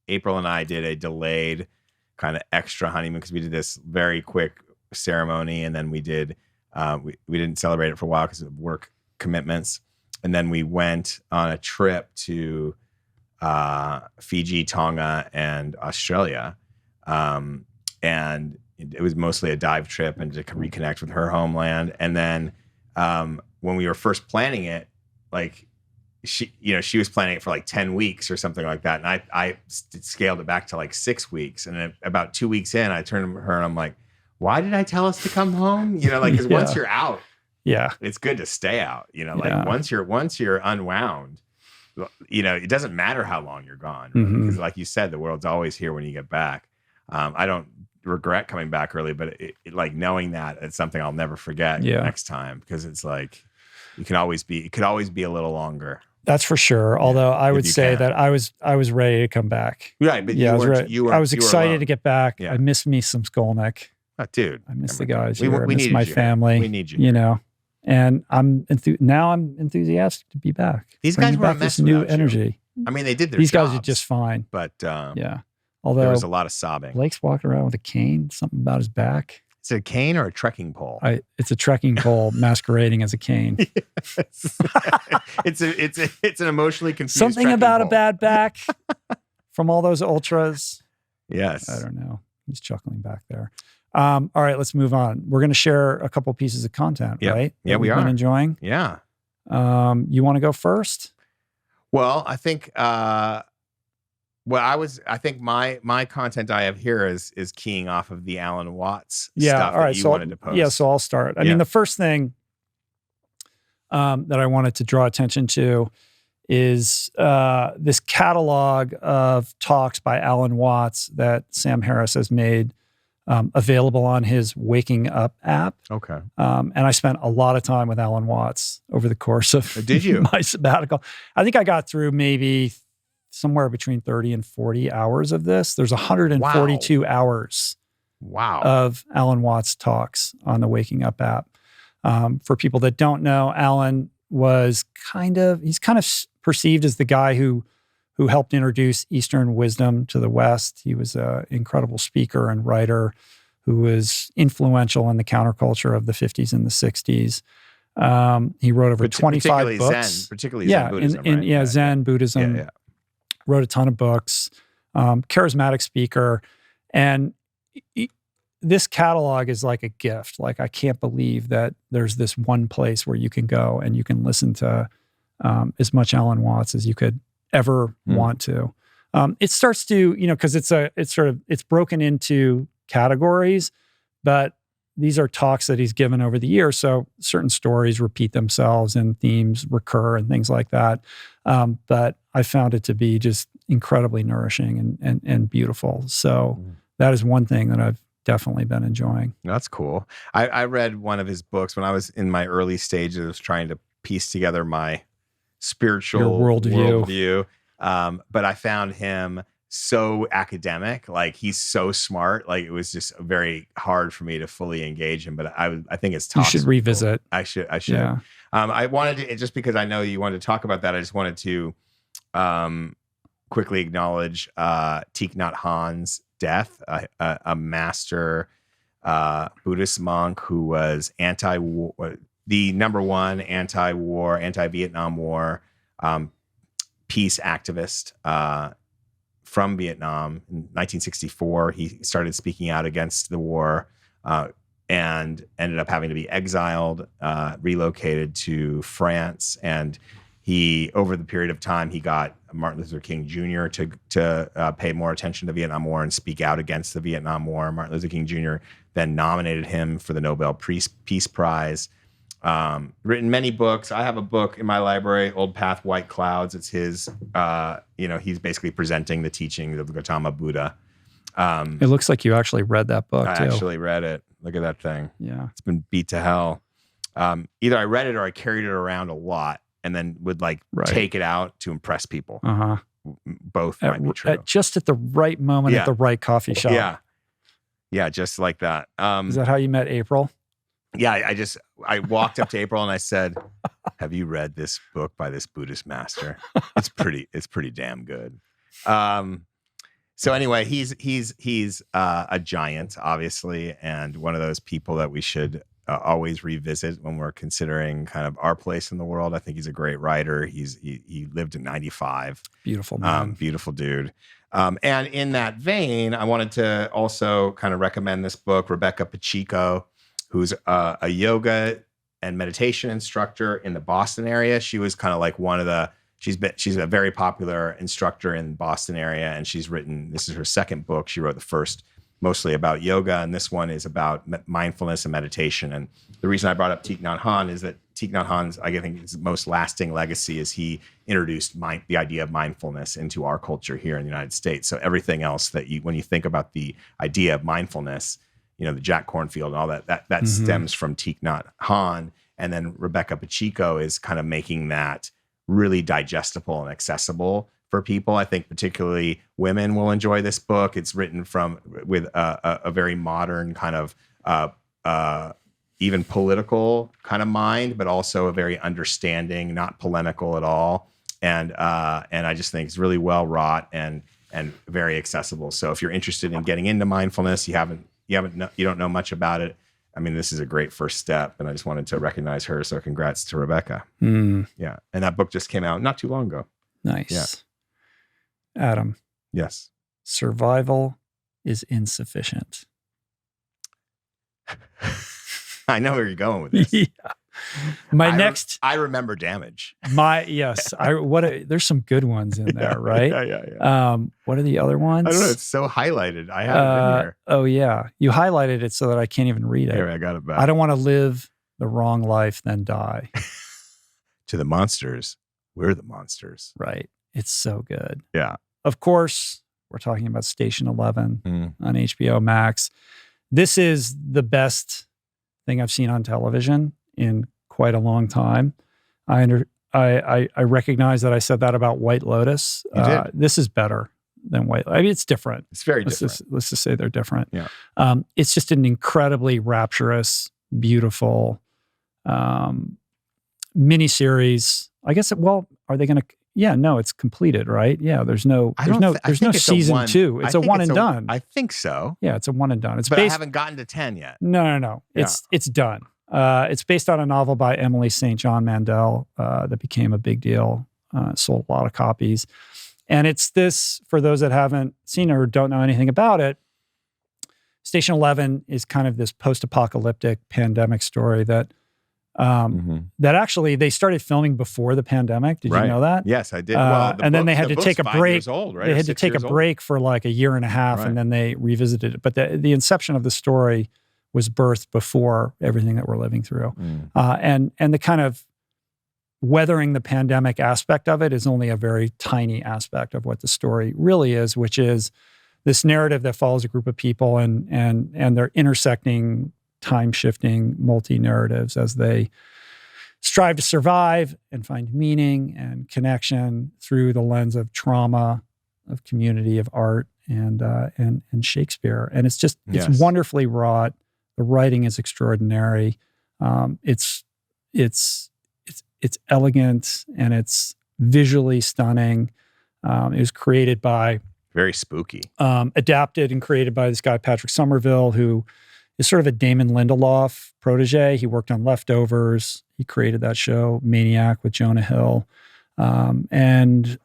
April and I did a delayed kind of extra honeymoon because we did this very quick ceremony and then we did we didn't celebrate it for a while because of work commitments, and then we went on a trip to Fiji, Tonga, and Australia. And it was mostly a dive trip and to reconnect with her homeland. And then when we were first planning it, like she was planning it for like 10 weeks or something like that. And I scaled it back to like 6 weeks. And then about 2 weeks in, I turned to her and I'm like, why did I tell us to come home? Because once you're out, it's good to stay out. Like once you're unwound, it doesn't matter how long you're gone. Right? Because like you said, the world's always here when you get back. I don't regret coming back early, but like knowing that it's something I'll never forget next time, because it's like it could always be a little longer. That's for sure. Although I would say that I was ready to come back. Right, but I was excited to get back. Yeah. I miss me some Skolnick. Oh, dude, I miss the guys here. I we miss my you. family. We need you. And I'm enthusiastic to be back. These guys were back this new energy. I mean, they did their These jobs, guys are just fine. But Although there was a lot of sobbing. Blake's walking around with a cane, something about his back. Is it a cane or a trekking pole? It's a trekking pole masquerading as a cane. Yes. it's an emotionally confused something about pole. A bad back from all those ultras. Yes. I don't know. He's chuckling back there. All right, let's move on. We're going to share a couple pieces of content, right? Yeah, we are. Been enjoying. Yeah. You want to go first? Well, I think. I think my content I have here is keying off of the Alan Watts stuff that you wanted to post. Yeah, so I'll start. I mean, the first thing that I wanted to draw attention to is this catalog of talks by Alan Watts that Sam Harris has made available on his Waking Up app. Okay. And I spent a lot of time with Alan Watts over the course of Did you? my sabbatical. I think I got through maybe somewhere between 30 and 40 hours of this. There's 142 hours of Alan Watts talks on the Waking Up app. For people that don't know, Alan was he's kind of perceived as the guy who helped introduce Eastern wisdom to the West. He was an incredible speaker and writer who was influential in the counterculture of the 50s and the 60s. He wrote over 25 books. Particularly Zen Buddhism, right? Zen Buddhism. Yeah. Wrote a ton of books, charismatic speaker. And this catalog is like a gift. Like, I can't believe that there's this one place where you can go and you can listen to as much Alan Watts as you could ever want to. It starts to, because it's broken into categories, but these are talks that he's given over the years. So certain stories repeat themselves and themes recur and things like that. But I found it to be just incredibly nourishing and beautiful. So that is one thing that I've definitely been enjoying. That's cool. I read one of his books when I was in my early stages trying to piece together my spiritual worldview. But I found him so academic, like he's so smart. Like it was just very hard for me to fully engage him. But I think it's you should revisit. I should. Yeah. I wanted to, just because I know you wanted to talk about that. I just wanted to quickly acknowledge Thich Nhat Hanh's death, a master Buddhist monk who was anti-war, the number one anti-war, anti-Vietnam War peace activist from Vietnam. In 1964, he started speaking out against the war and ended up having to be exiled, relocated to France. And he, over the period of time, he got Martin Luther King Jr. to pay more attention to the Vietnam War and speak out against the Vietnam War. Martin Luther King Jr. then nominated him for the Nobel Peace Prize. Written many books. I have a book in my library, Old Path, White Clouds. It's his, he's basically presenting the teaching of the Gautama Buddha. It looks like you actually read that book, I too. actually read it. Look at that thing. Yeah. It's been beat to hell. Either I read it or I carried it around a lot and then would take it out to impress people. Uh-huh. Both might be true. Just at the right moment at the right coffee shop. Yeah. Yeah, just like that. Is that how you met April? Yeah, I walked up to April and I said, "Have you read this book by this Buddhist master? It's pretty damn good." So anyway, he's a giant, obviously, and one of those people that we should always revisit when we're considering kind of our place in the world. I think he's a great writer. He lived in 95. Beautiful man. Beautiful dude. And in that vein, I wanted to also kind of recommend this book, Rebecca Pacheco, who's a yoga and meditation instructor in the Boston area. She was kind of like one of the she's a very popular instructor in the Boston area, and this is her second book. She wrote the first mostly about yoga, and this one is about mindfulness and meditation. And the reason I brought up Thich Nhat Hanh is that Thich Nhat Hanh's, I think, his most lasting legacy is he introduced the idea of mindfulness into our culture here in the United States. So everything else that when you think about the idea of mindfulness, the Jack Kornfield and all that stems from Thich Nhat Hanh. And then Rebecca Pacheco is kind of making that really digestible and accessible for people. I think particularly women will enjoy this book. It's written with a very modern kind of even political kind of mind, but also a very understanding, not polemical at all. And I just think it's really well wrought and very accessible. So if you're interested in getting into mindfulness, you don't know much about it, I mean, this is a great first step, and I just wanted to recognize her. So congrats to Rebecca. Yeah. And that book just came out not too long ago. Nice. Yeah. Adam. Yes. Survival is insufficient. I know where you're going with this. Yeah. I remember Damage. There's some good ones in there, right? Yeah. What are the other ones? I don't know. It's so highlighted. I have it in here. Oh yeah. You highlighted it so that I can't even read it. Here, I got it back. I don't want to live the wrong life, then die. To the monsters, we're the monsters. Right. It's so good. Yeah. Of course, we're talking about Station 11 on HBO Max. This is the best thing I've seen on television in quite a long time. I recognize that I said that about White Lotus. You did. This is better than White Lotus. I mean, it's different. It's very different. Let's just say they're different. Yeah. It's just an incredibly rapturous, beautiful miniseries. I guess. Are they going to? Yeah, no, it's completed, right? Yeah, there's no season 2. It's a one and done. I think so. Yeah, it's a one and done. But I haven't gotten to 10 yet. No. Yeah. It's done. It's based on a novel by Emily St. John Mandel that became a big deal. Sold a lot of copies. And it's this, for those that haven't seen it or don't know anything about it, Station 11 is kind of this post-apocalyptic pandemic story that actually they started filming before the pandemic. Did you know that? Yes, I did. Then they had to take a break. 5 years old, right? They had to take a break for like a year and a half, Right. and then they revisited it. But the inception of the story was birthed before everything that we're living through. And the kind of weathering the pandemic aspect of it is only a very tiny aspect of what the story really is, which is this narrative that follows a group of people and they're intersecting time-shifting multi-narratives as they strive to survive and find meaning and connection through the lens of trauma, of community, of art, and Shakespeare. And it's just it's wonderfully wrought. The writing is extraordinary. It's elegant and it's visually stunning. It was created by very spooky. Adapted and created by this guy Patrick Somerville, who is sort of a Damon Lindelof protege. He worked on Leftovers. He created that show, Maniac, with Jonah Hill. And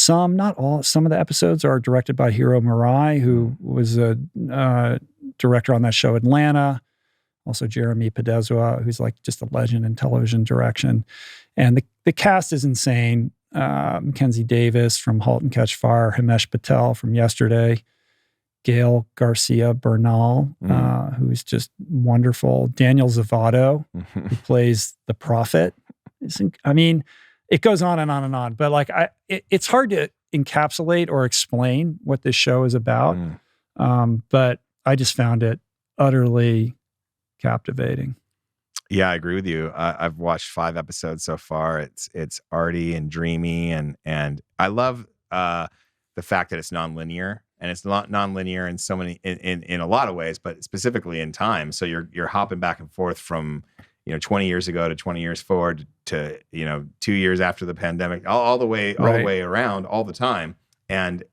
not all, some of the episodes are directed by Hiro Murai, who was a director on that show, Atlanta. Also Jeremy Podeswa, who's like just a legend in television direction. And the cast is insane. Mackenzie Davis from *Halt and Catch Fire*, Himesh Patel from Yesterday, Gail Garcia Bernal, who's just wonderful. Daniel Zavato, who plays the prophet. I mean, it goes on and on and on. But like, it's hard to encapsulate or explain what this show is about. But I just found it utterly captivating. Yeah, I agree with you. I've watched 5 episodes so far. It's arty and dreamy, and I love the fact that it's nonlinear. And it's not nonlinear in so many in a lot of ways, but specifically in time. So you're hopping back and forth from 20 years ago to 20 years forward to 2 years after the pandemic, all the way around all the time. And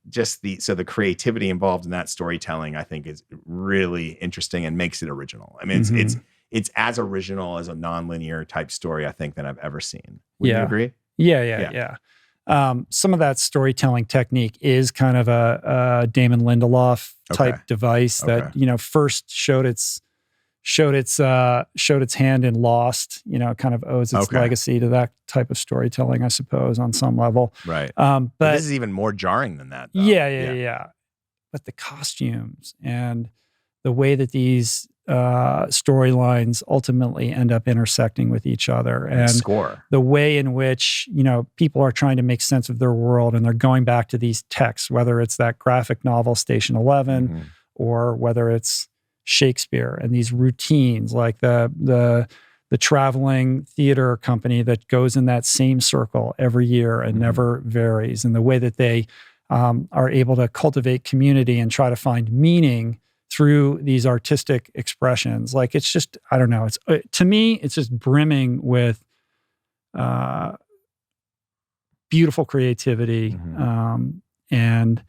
just the creativity involved in that storytelling, I think, is really interesting and makes it original. I mean, it's as original as a nonlinear type story, I think, that I've ever seen. Would you agree? Yeah. Some of that storytelling technique is kind of a Damon Lindelof type device that first showed its showed its hand in Lost. You know, it kind of owes its legacy to that type of storytelling, I suppose, on some level. Right. But this is even more jarring than that, though. Yeah. But the costumes and the way that these storylines ultimately end up intersecting with each other, and score, the way in which, you know, people are trying to make sense of their world, and they're going back to these texts, whether it's that graphic novel Station 11 or whether it's Shakespeare and these routines, like the traveling theater company that goes in that same circle every year and never varies, and the way that they are able to cultivate community and try to find meaning through these artistic expressions. Like, it's just, I don't know. It's to me, it's just brimming with beautiful creativity and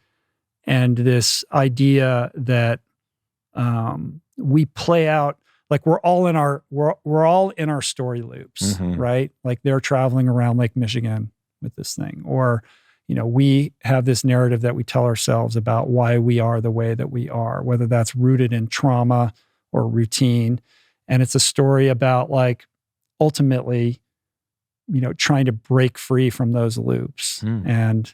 this idea that we play out, like we're all in our story loops, right? Like they're traveling around Lake Michigan with this thing, or, you know, we have this narrative that we tell ourselves about why we are the way that we are, whether that's rooted in trauma or routine. And it's a story about, like, ultimately, you know, trying to break free from those loops and,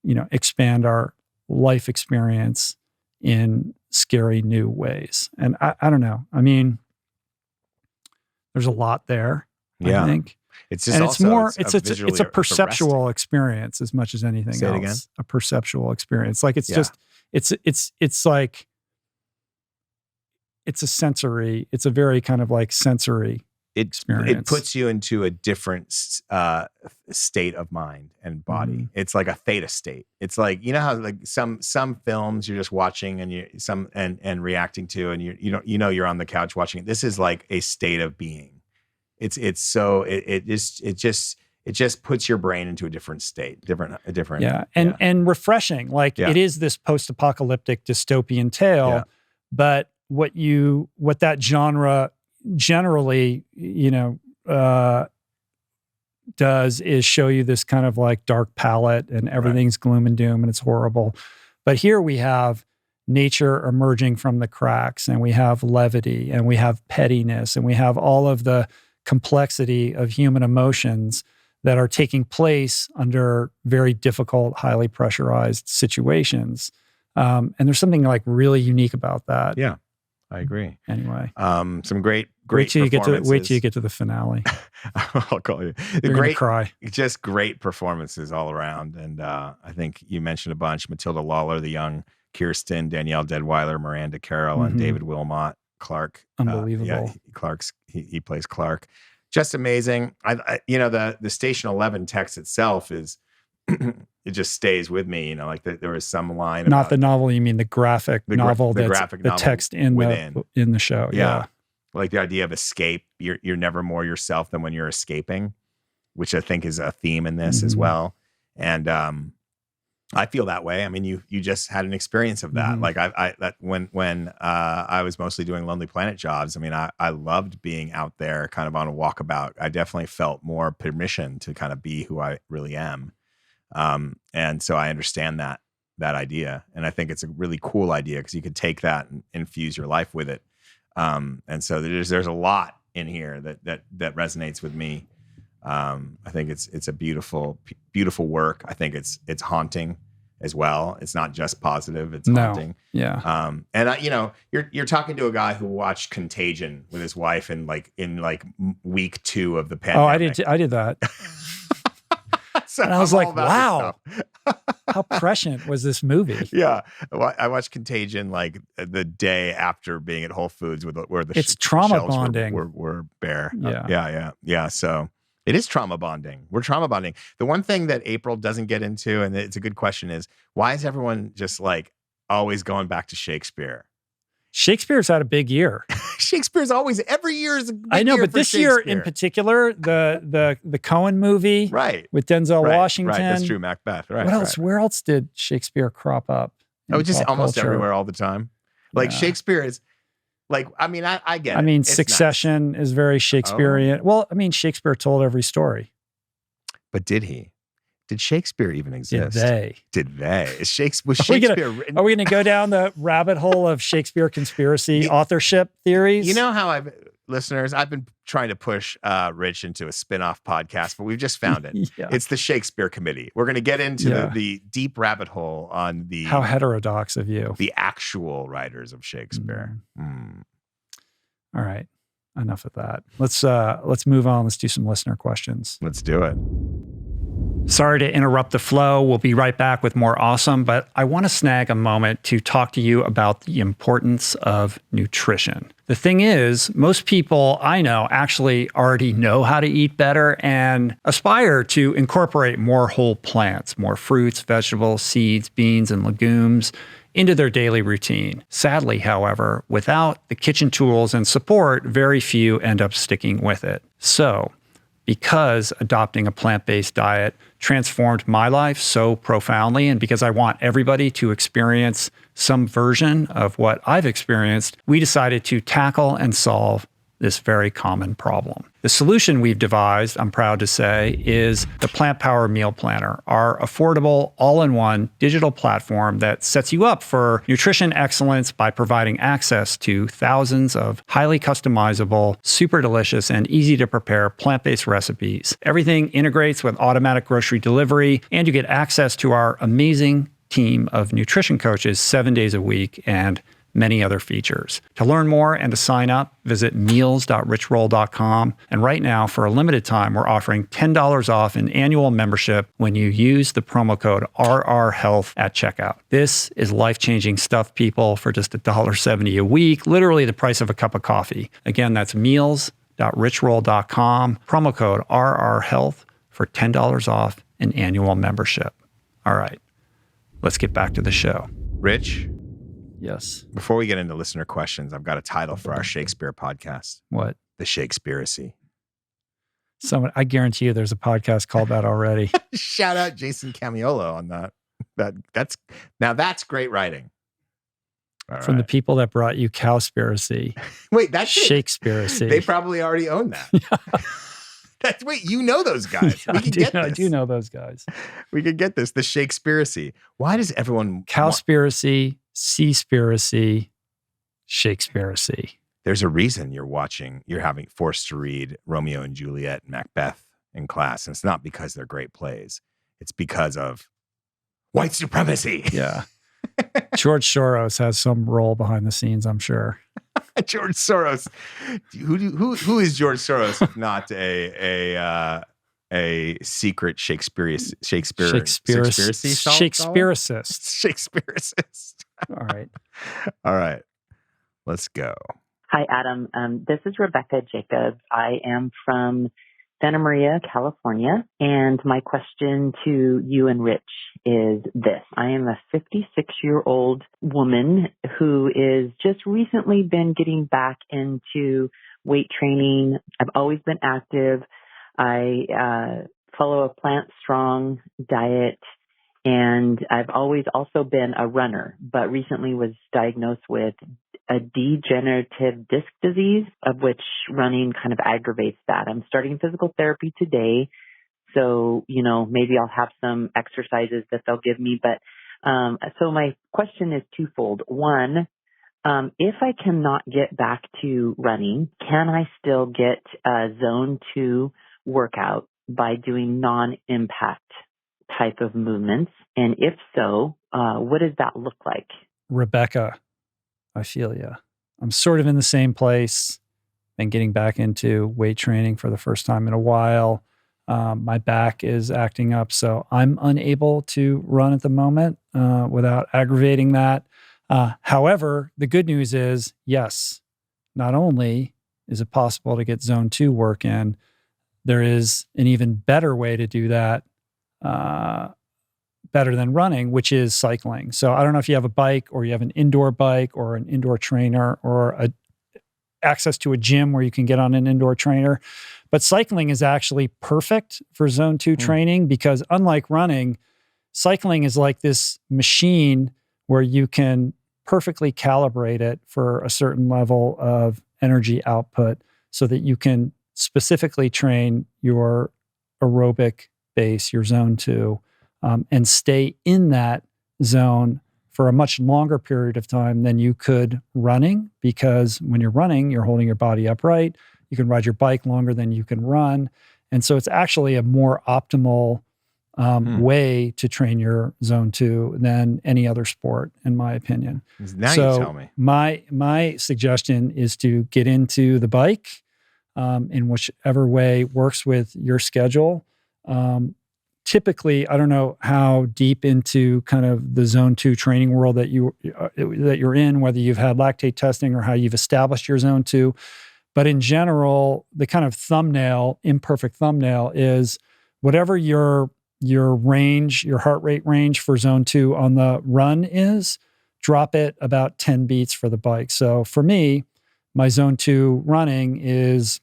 you know, expand our life experience in scary new ways. And I don't know. I mean, there's a lot there, I think. It's just, and also, it's a perceptual experience as much as anything else. Say it again? A perceptual experience. Like, it's just, it's like, it's a very kind of like sensory experience. It puts you into a different state of mind and body. It's like a theta state. It's like, you know how like some films you're just watching and and reacting to, and you know you're on the couch watching it. This is like a state of being. It just puts your brain into a different state, and refreshing. Like, it is this post-apocalyptic dystopian tale, but what that genre generally, you know, does is show you this kind of like dark palette, and everything's gloom and doom and it's horrible. But here we have nature emerging from the cracks, and we have levity, and we have pettiness, and we have all of the complexity of human emotions that are taking place under very difficult, highly pressurized situations. And there's something like really unique about that. Yeah, I agree. Anyway, some great wait till performances. you get to the finale. I'll call you. You're gonna cry. Just great performances all around. And I think you mentioned a bunch: Matilda Lawler, the young Kirsten, Danielle Deadweiler, Miranda Carroll, and David Wilmot. Clark, unbelievable. He plays Clark. Just amazing. I you know, the Station 11 text itself is it just stays with me. You know, like there was some line. Not the novel. You mean the graphic novel? The that's graphic the novel text in the show. Yeah. Like the idea of escape. You're never more yourself than when you're escaping, which I think is a theme in this as well. And I feel that way. I mean, you just had an experience of that. Like when I was mostly doing Lonely Planet jobs, I mean, I loved being out there kind of on a walkabout. I definitely felt more permission to kind of be who I really am. And so I understand that idea. And I think it's a really cool idea, because you could take that and infuse your life with it. And so there's a lot in here that resonates with me. I think it's a beautiful work. I think it's haunting as well. It's not just positive; it's haunting. Yeah. And you know, you're talking to a guy who watched Contagion with his wife in week 2 of the pandemic. Oh, I did that. So and I was like, wow, how prescient was this movie? Yeah. I watched Contagion like the day after being at Whole Foods where it's trauma bonding were bare. Yeah. So it is trauma bonding. We're trauma bonding. The one thing that April doesn't get into, and it's a good question, is why is everyone just like always going back to Shakespeare? Shakespeare's had a big year. Shakespeare's always, every year is a big year. I know, but this year in particular, the Coen movie, right, with Denzel Washington. Right, that's true. Macbeth. Right. What else? Where else did Shakespeare crop up? Oh, just almost culture? Everywhere, all the time. Like Shakespeare is. Like, I mean, I get it. I mean, Succession is very Shakespearean. Oh. Well, I mean, Shakespeare told every story. But did he? Did Shakespeare even exist? Did they? Was Shakespeare written? Are we going to go down the rabbit hole of Shakespeare conspiracy authorship theories? You know how listeners, I've been trying to push Rich into a spin-off podcast, but we've just found it. Yeah. It's the Shakespeare Committee. We're going to get into the deep rabbit hole on the how heterodox of you, the actual writers of Shakespeare. All right, enough of that. Let's move on. Let's do some listener questions. Let's do it. Sorry to interrupt the flow. We'll be right back with more awesome, but I want to snag a moment to talk to you about the importance of nutrition. The thing is, most people I know actually already know how to eat better and aspire to incorporate more whole plants, more fruits, vegetables, seeds, beans, and legumes into their daily routine. Sadly, however, without the kitchen tools and support, very few end up sticking with it. So, because adopting a plant-based diet transformed my life so profoundly, and because I want everybody to experience some version of what I've experienced, we decided to tackle and solve this very common problem. The solution we've devised, I'm proud to say, is the Plant Power Meal Planner, our affordable, all-in-one digital platform that sets you up for nutrition excellence by providing access to thousands of highly customizable, super delicious, and easy to prepare plant-based recipes. Everything integrates with automatic grocery delivery, and you get access to our amazing team of nutrition coaches 7 days a week and many other features. To learn more and to sign up, visit meals.richroll.com. And right now, for a limited time, we're offering $10 off an annual membership when you use the promo code RRHealth at checkout. This is life-changing stuff, people, for just $1.70 a week, literally the price of a cup of coffee. Again, that's meals.richroll.com, promo code RRHealth for $10 off an annual membership. All right, let's get back to the show. Rich? Yes. Before we get into listener questions, I've got a title for our Shakespeare podcast. What? The Shakespearacy. I guarantee you there's a podcast called that already. Shout out Jason Camiolo on that. That's great writing. From the people that brought you Cowspiracy. Wait, that's Shakespearacy. They probably already own that. Wait, you know those guys. Yeah, I do know those guys. We could get this. The Shakespearacy. Why does everyone... Cowspiracy, Seaspiracy, Shakespearacy. There's a reason you're having forced to read Romeo and Juliet and Macbeth in class. And it's not because they're great plays. It's because of white supremacy. Yeah. George Soros has some role behind the scenes, I'm sure. George Soros. Who is George Soros if not a secret Shakespeareist? Shakespeareist. All right. Let's go. Hi, Adam. This is Rebecca Jacobs. I am from Santa Maria, California. And my question to you and Rich is this. I am a 56-year-old woman who is just recently been getting back into weight training. I've always been active. I follow a plant strong diet, and I've always also been a runner, but recently was diagnosed with a degenerative disc disease, of which running kind of aggravates that. I'm starting physical therapy today, so, maybe I'll have some exercises that they'll give me. But so my question is twofold. One, if I cannot get back to running, can I still get a zone 2 workout by doing non-impact type of movements? And if so, what does that look like? Rebecca, I feel you. I'm sort of in the same place. Been getting back into weight training for the first time in a while. My back is acting up, so I'm unable to run at the moment without aggravating that. However, the good news is, yes, not only is it possible to get zone 2 work in, there is an even better way to do that, better than running, which is cycling. So I don't know if you have a bike or you have an indoor bike or an indoor trainer or access to a gym where you can get on an indoor trainer. But cycling is actually perfect for zone 2 training because unlike running, cycling is like this machine where you can perfectly calibrate it for a certain level of energy output so that you can specifically train your aerobic base, your zone 2, and stay in that zone for a much longer period of time than you could running, because when you're running, you're holding your body upright. You can ride your bike longer than you can run. And so it's actually a more optimal way to train your zone 2 than any other sport, in my opinion. Now you tell me. My suggestion is to get into the bike in whichever way works with your schedule. Typically, I don't know how deep into kind of the zone 2 training world that you're in, whether you've had lactate testing or how you've established your zone 2. But in general, the kind of imperfect thumbnail is whatever your range, your heart rate range for zone 2 on the run is, drop it about 10 beats for the bike. So for me, my zone 2 running is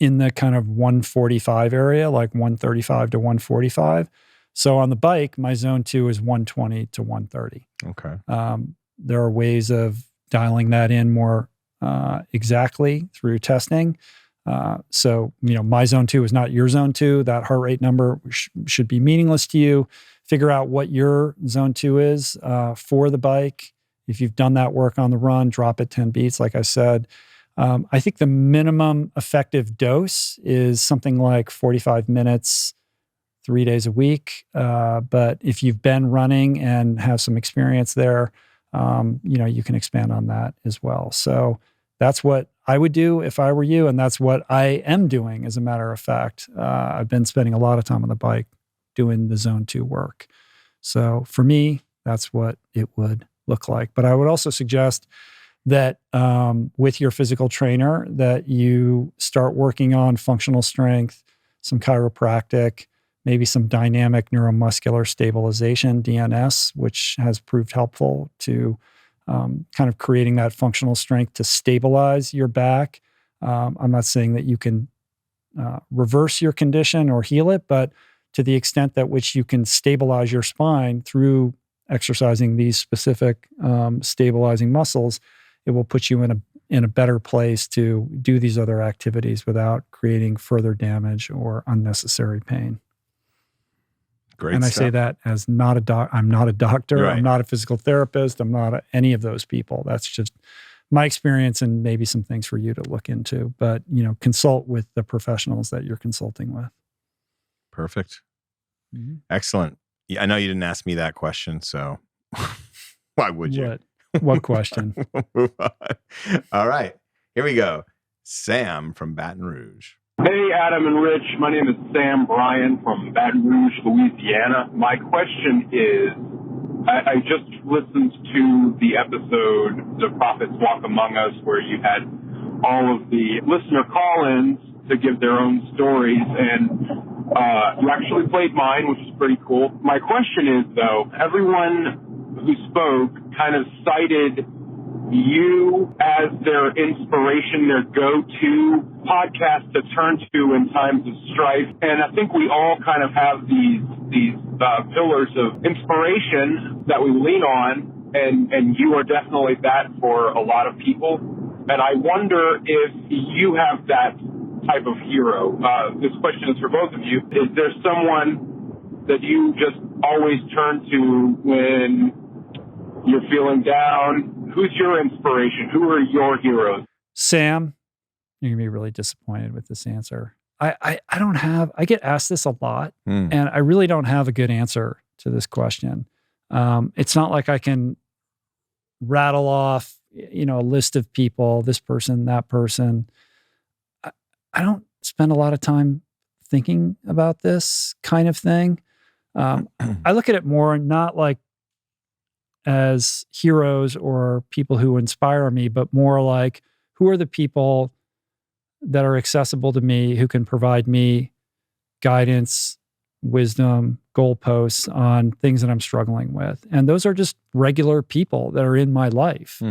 in the kind of 145 area, like 135 to 145. So on the bike, my zone 2 is 120 to 130. Okay. There are ways of dialing that in more exactly through testing. So, my zone 2 is not your zone 2. That heart rate number should be meaningless to you. Figure out what your zone 2 is for the bike. If you've done that work on the run, drop it 10 beats, like I said. I think the minimum effective dose is something like 45 minutes, 3 days a week. But if you've been running and have some experience there, you can expand on that as well. So that's what I would do if I were you. And that's what I am doing, as a matter of fact. I've been spending a lot of time on the bike doing the zone 2 work. So for me, that's what it would look like. But I would also suggest that with your physical trainer, that you start working on functional strength, some chiropractic, maybe some dynamic neuromuscular stabilization, DNS, which has proved helpful to kind of creating that functional strength to stabilize your back. I'm not saying that you can reverse your condition or heal it, but to the extent that which you can stabilize your spine through exercising these specific stabilizing muscles, it will put you in a better place to do these other activities without creating further damage or unnecessary pain. Great and stuff. I say that as I'm not a doctor. Right. I'm not a physical therapist. I'm not any of those people. That's just my experience and maybe some things for you to look into. But, consult with the professionals that you're consulting with. Perfect. Mm-hmm. Excellent. Yeah, I know you didn't ask me that question, so why would you? What question? We'll move on. All right. Here we go. Sam from Baton Rouge. Hey, Adam and Rich. My name is Sam Bryan from Baton Rouge, Louisiana. My question is, I just listened to the episode, The Prophets Walk Among Us, where you had all of the listener call-ins to give their own stories, and you actually played mine, which is pretty cool. My question is, though, everyone who spoke kind of cited you as their inspiration, their go-to podcast to turn to in times of strife. And I think we all kind of have these pillars of inspiration that we lean on, and you are definitely that for a lot of people. And I wonder if you have that type of hero. This question is for both of you. Is there someone that you just always turn to when you're feeling down? Who's your inspiration? Who are your heroes? Sam, you're going to be really disappointed with this answer. I get asked this a lot, and I really don't have a good answer to this question. It's not like I can rattle off, a list of people, this person, that person. I don't spend a lot of time thinking about this kind of thing. I look at it more not like as heroes or people who inspire me, but more like, who are the people that are accessible to me, who can provide me guidance, wisdom, goalposts on things that I'm struggling with. And those are just regular people that are in my life.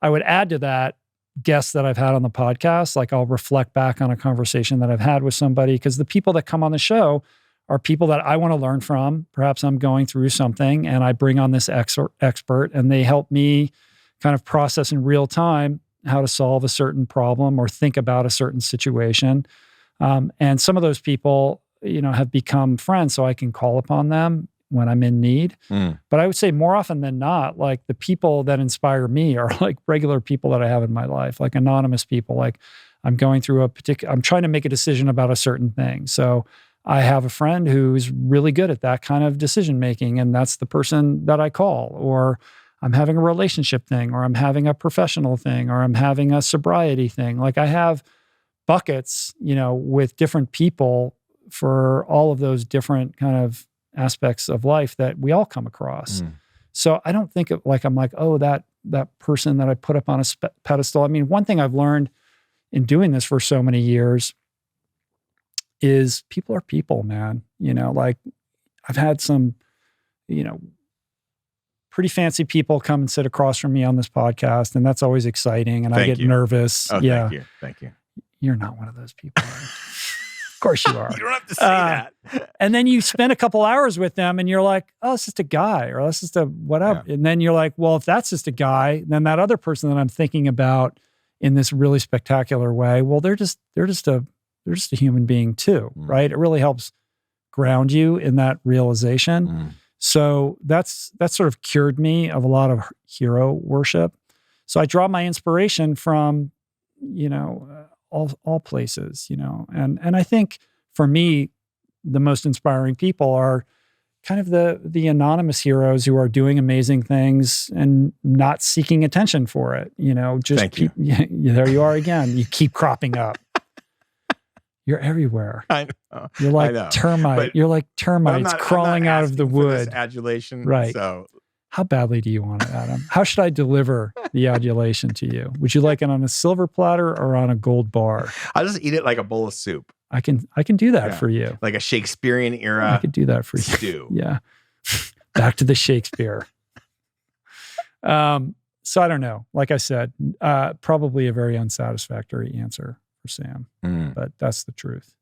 I would add to that guests that I've had on the podcast. Like, I'll reflect back on a conversation that I've had with somebody, because the people that come on the show are people that I want to learn from. Perhaps I'm going through something and I bring on this expert and they help me kind of process in real time how to solve a certain problem or think about a certain situation. And some of those people have become friends so I can call upon them when I'm in need. But I would say more often than not, like the people that inspire me are like regular people that I have in my life, like anonymous people. Like I'm going through I'm trying to make a decision about a certain thing. So I have a friend who's really good at that kind of decision making, and that's the person that I call. Or I'm having a relationship thing, or I'm having a professional thing, or I'm having a sobriety thing. Like I have buckets, with different people for all of those different kind of aspects of life that we all come across. So I don't think of like, I'm like, oh, that person that I put up on a pedestal. I mean, one thing I've learned in doing this for so many years is people are people, man. Like I've had some, pretty fancy people come and sit across from me on this podcast, and that's always exciting. And I get nervous. Oh, yeah. Thank you. You're not one of those people. Right? Of course you are. You don't have to say that. And then you spend a couple hours with them and you're like, oh, it's just a guy, or that's just a whatever. Yeah. And then you're like, well, if that's just a guy, then that other person that I'm thinking about in this really spectacular way, well, they're just a human being too, right? It really helps ground you in that realization. So that's sort of cured me of a lot of hero worship. So I draw my inspiration from, all places, and I think for me, the most inspiring people are kind of the anonymous heroes who are doing amazing things and not seeking attention for it. Just Thank you. There you are again. You keep cropping up. You're everywhere. I know. You're like termite. You're like termites crawling out of the wood. Adulation, right? So, how badly do you want it, Adam? How should I deliver the adulation to you? Would you like it on a silver platter or on a gold bar? I'll just eat it like a bowl of soup. I can do that for you. Like a Shakespearean era. I could do that for you. Stew. Yeah. Back to the Shakespeare. So I don't know. Like I said, probably a very unsatisfactory answer for Sam, but that's the truth.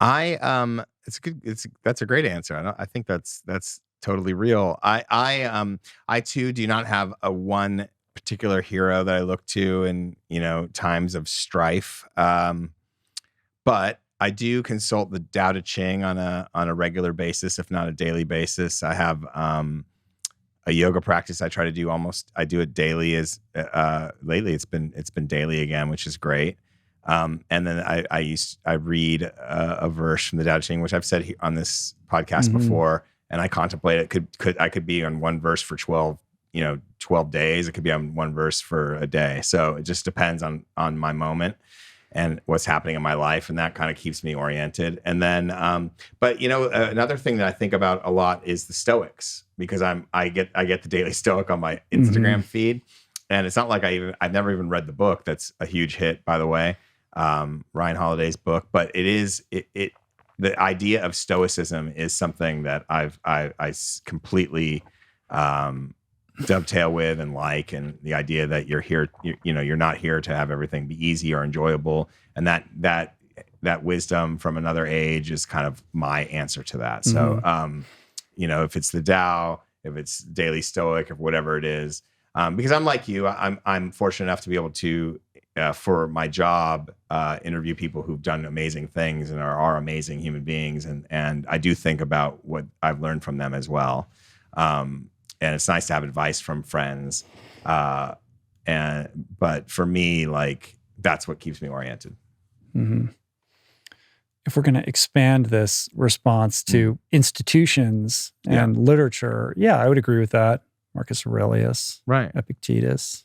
That's a great answer. I think that's totally real. I too do not have a one particular hero that I look to in, times of strife. But I do consult the Tao Te Ching on a regular basis, if not a daily basis. I have a yoga practice I try to do I do it daily. Lately it's been daily again, which is great. And then I read a verse from the Tao Te Ching, which I've said on this podcast before, and I contemplate it. I could be on one verse for 12 days. It could be on one verse for a day. So it just depends on my moment and what's happening in my life, and that kind of keeps me oriented. And then, but another thing that I think about a lot is the Stoics, because I get the Daily Stoic on my Instagram feed, and it's not like I've never even read the book. That's a huge hit, by the way, Ryan Holiday's book. But the idea of Stoicism is something that I completely dovetail with and the idea that you're here, you're not here to have everything be easy or enjoyable, and that wisdom from another age is kind of my answer to that. So, if it's the Tao, if it's Daily Stoic, or whatever it is, because I'm like you, I'm fortunate enough to be able to, for my job, interview people who've done amazing things and are amazing human beings, and I do think about what I've learned from them as well. And it's nice to have advice from friends. But for me, like, that's what keeps me oriented. Mm-hmm. If we're going to expand this response to institutions and literature, I would agree with that. Marcus Aurelius, right? Epictetus,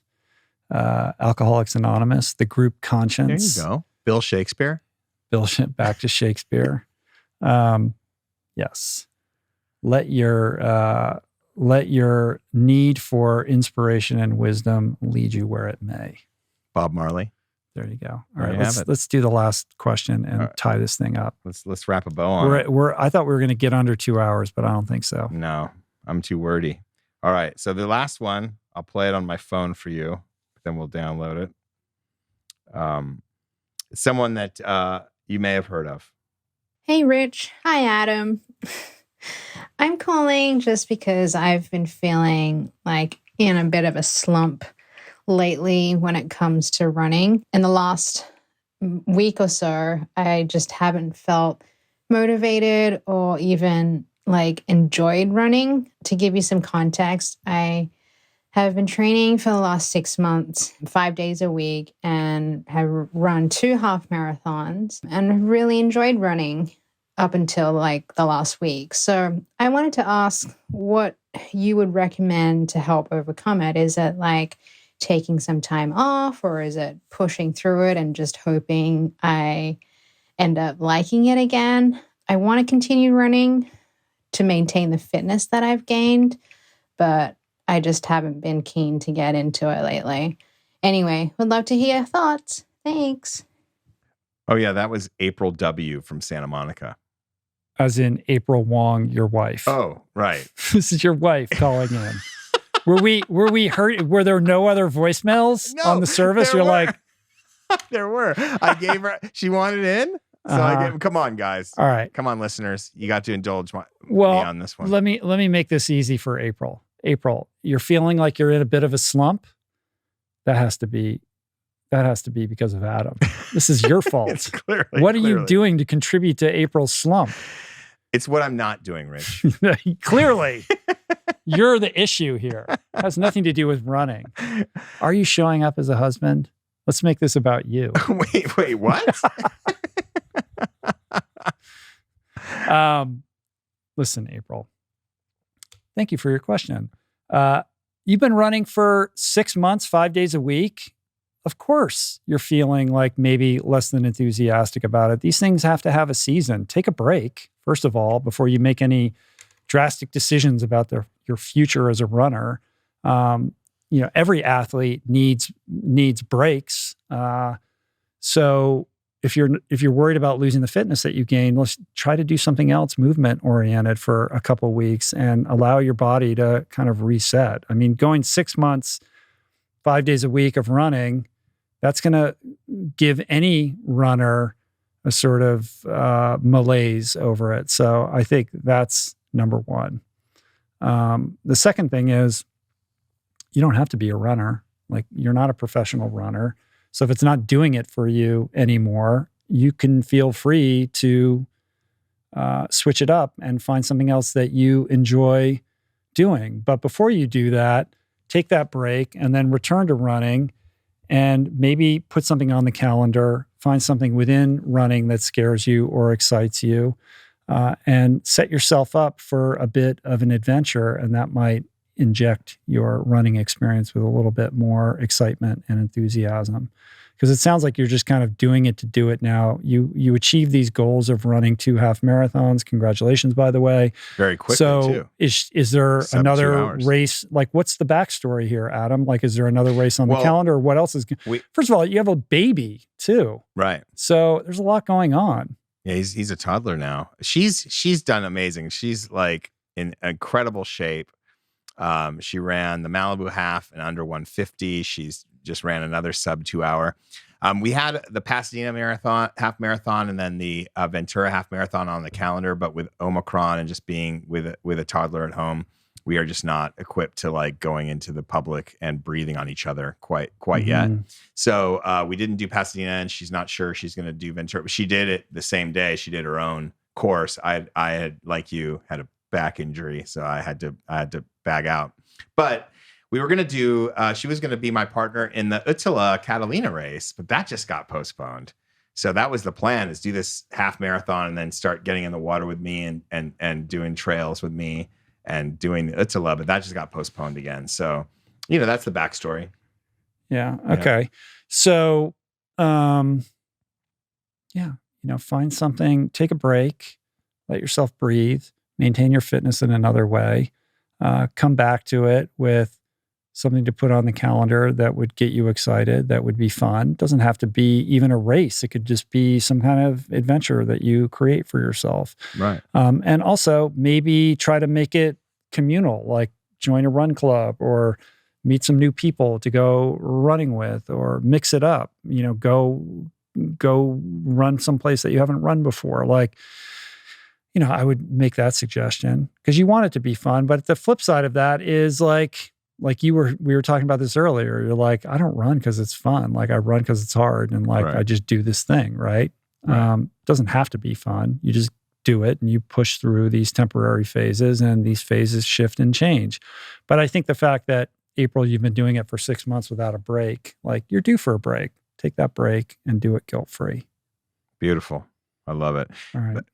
Alcoholics Anonymous, the group conscience. There you go. Bill Shakespeare. Back to Shakespeare. Yes. Let your need for inspiration and wisdom lead you where it may. Bob Marley. There you go. All right, let's do the last question and tie this thing up. Let's wrap a bow on it. I thought we were going to get under 2 hours, but I don't think so. No, I'm too wordy. All right, so the last one, I'll play it on my phone for you, then we'll download it. Someone that you may have heard of. Hey, Rich. Hi, Adam. I'm calling just because I've been feeling like in a bit of a slump lately when it comes to running. In the last week or so, I just haven't felt motivated or even like enjoyed running. To give you some context, I have been training for the last 6 months, 5 days a week, and have run 2 half marathons and really enjoyed running up until like the last week. So I wanted to ask what you would recommend to help overcome it. Is it like taking some time off, or is it pushing through it and just hoping I end up liking it again? I want to continue running to maintain the fitness that I've gained, but I just haven't been keen to get into it lately. Anyway, would love to hear your thoughts. Thanks. Oh, yeah. That was April W. from Santa Monica. As in April Wong, your wife. Oh, right. This is your wife calling in. Were we hurt? Were there no other voicemails on the service? You're like, there were. I gave her, she wanted in. So I gave, come on, guys. All right. Come on, listeners. You got to indulge me on this one. Let me make this easy for April. April, you're feeling like you're in a bit of a slump. That has to be because of Adam. This is your fault. It's clearly, what are you doing to contribute to April's slump? It's what I'm not doing, Rich. Clearly, you're the issue here. It has nothing to do with running. Are you showing up as a husband? Let's make this about you. Wait, what? Listen, April, thank you for your question. You've been running for 6 months, 5 days a week. Of course, you're feeling like maybe less than enthusiastic about it. These things have to have a season. Take a break, first of all, before you make any drastic decisions about your future as a runner. Every athlete needs breaks. So if you're worried about losing the fitness that you gain, let's try to do something else movement oriented for a couple of weeks and allow your body to kind of reset. I mean, going 6 months, 5 days a week of running, that's going to give any runner a sort of malaise over it. So I think that's number one. The second thing is you don't have to be a runner. Like, you're not a professional runner. So if it's not doing it for you anymore, you can feel free to switch it up and find something else that you enjoy doing. But before you do that, take that break and then return to running and maybe put something on the calendar, find something within running that scares you or excites you, and set yourself up for a bit of an adventure. And that might inject your running experience with a little bit more excitement and enthusiasm. Because it sounds like you're just kind of doing it to do it now. You achieve these goals of running 2 half marathons. Congratulations, by the way. Very quickly, too. Is there Sub 2 another hours. race? Like, what's the backstory here, Adam? Like, is there another race on the calendar? Or what else is... First of all, you have a baby, too. Right. So there's a lot going on. Yeah, he's a toddler now. She's done amazing. She's like in incredible shape. She ran the Malibu half in under 150. She's just ran another sub 2 hour. We had the Pasadena marathon, half marathon, and then the Ventura half marathon on the calendar. But with Omicron and just being with a toddler at home, we are just not equipped to like going into the public and breathing on each other quite yet. So we didn't do Pasadena, and she's not sure she's going to do Ventura. But she did it the same day. She did her own course. I had, like you, had a back injury, so I had to bag out. But we were going to do, she was going to be my partner in the Uttala Catalina race, but that just got postponed. So that was the plan, is do this half marathon and then start getting in the water with me and doing trails with me and doing the Uttala, but that just got postponed again. So, that's the backstory. Yeah. Okay. So, find something, take a break, let yourself breathe, maintain your fitness in another way, come back to it with something to put on the calendar that would get you excited, that would be fun. It doesn't have to be even a race. It could just be some kind of adventure that you create for yourself. Right. And also maybe try to make it communal, like join a run club or meet some new people to go running with, or mix it up, go run someplace that you haven't run before. Like, I would make that suggestion because you want it to be fun. But the flip side of that is like we were talking about this earlier. You're like, I don't run because it's fun. Like, I run because it's hard. And like, right. I just do this thing. Right. Right. Doesn't have to be fun. You just do it and you push through these temporary phases, and these phases shift and change. But I think the fact that, April, you've been doing it for 6 months without a break, like, you're due for a break. Take that break and do it guilt-free. Beautiful. I love it. All right. But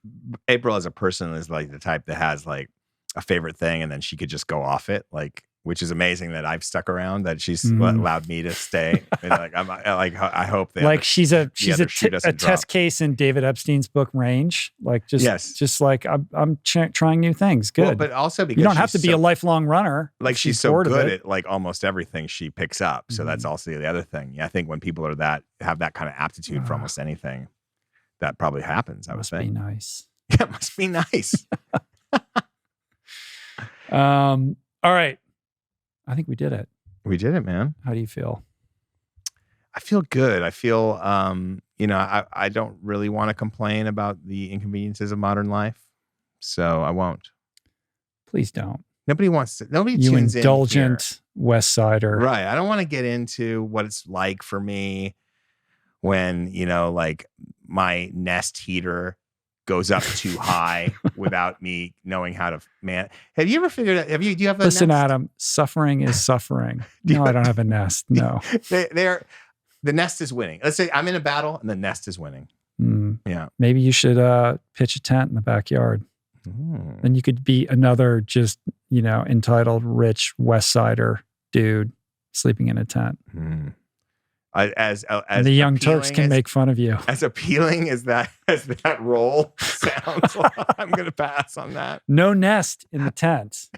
April as a person is like the type that has like a favorite thing and then she could just go off it, like, which is amazing that I've stuck around, that she's allowed me to stay. And like, I hope that like she's a doesn't test case in David Epstein's book Range. Like just like I'm trying new things. Good. Well, but also because you don't have to be a lifelong runner. Like she's so good at like almost everything she picks up. So that's also the other thing. Yeah, I think when people are have that kind of aptitude for almost anything, that probably happens. I would think. Must be nice. Yeah, it must be nice. All right. I think we did it. We did it, man. How do you feel? I feel good. I feel, I don't really want to complain about the inconveniences of modern life. So I won't. Please don't. Nobody wants to. Nobody you tunes indulgent in West Sider. Right. I don't want to get into what it's like for me when, like my Nest heater goes up too high without me knowing how to Have you ever figured out, do you have a Listen, Nest? Adam, suffering is suffering. No, I don't have a Nest. No. The Nest is winning. Let's say I'm in a battle and the Nest is winning. Yeah. Maybe you should pitch a tent in the backyard. Then you could be another just, entitled rich West Sider dude sleeping in a tent. As the Young Turks can make fun of you. As appealing as that role sounds, I'm going to pass on that. No Nest in the tent.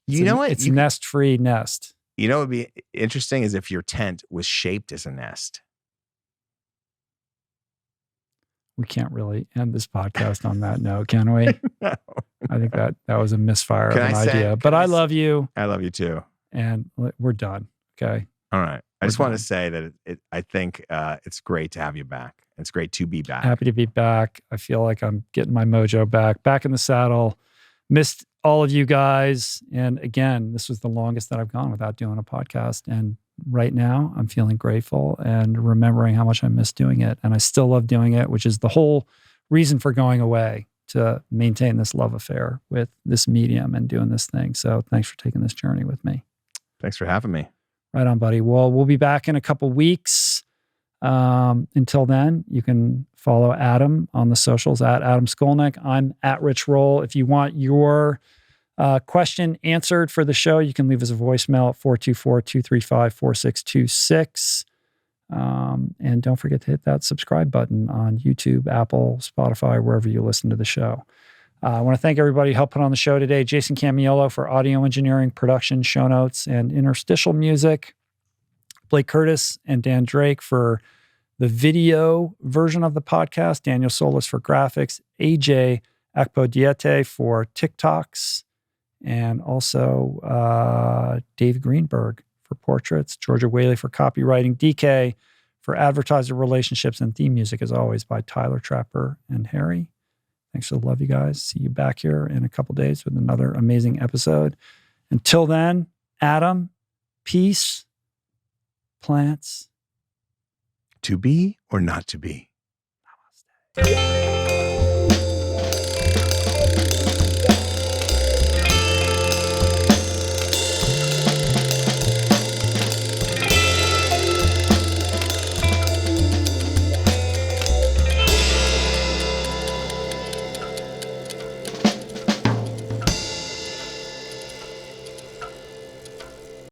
You know what? It's nest-free nest. You know what would be interesting is if your tent was shaped as a nest. We can't really end this podcast on that note, can we? No. I think that was a misfire of an idea. But I love you. I love you too. And we're done. Okay. All right. I just want to say that I think it's great to have you back. It's great to be back. Happy to be back. I feel like I'm getting my mojo back in the saddle. Missed all of you guys. And again, this was the longest that I've gone without doing a podcast. And right now I'm feeling grateful and remembering how much I missed doing it. And I still love doing it, which is the whole reason for going away, to maintain this love affair with this medium and doing this thing. So thanks for taking this journey with me. Thanks for having me. Right on, buddy. Well, we'll be back in a couple weeks. Until then, you can follow Adam on the socials at Adam Skolnick. I'm at Rich Roll. If you want your question answered for the show, you can leave us a voicemail at 424-235-4626. And don't forget to hit that subscribe button on YouTube, Apple, Spotify, wherever you listen to the show. I want to thank everybody who helped put on the show today. Jason Camiolo for audio engineering, production, show notes, and interstitial music. Blake Curtis and Dan Drake for the video version of the podcast. Daniel Solis for graphics. AJ Akpodiete for TikToks. And also Dave Greenberg for portraits. Georgia Whaley for copywriting. DK for advertiser relationships, and theme music, as always, by Tyler Trapper and Harry. Thanks for the love, you guys. See you back here in a couple days with another amazing episode. Until then, Adam, peace, plants. To be or not to be?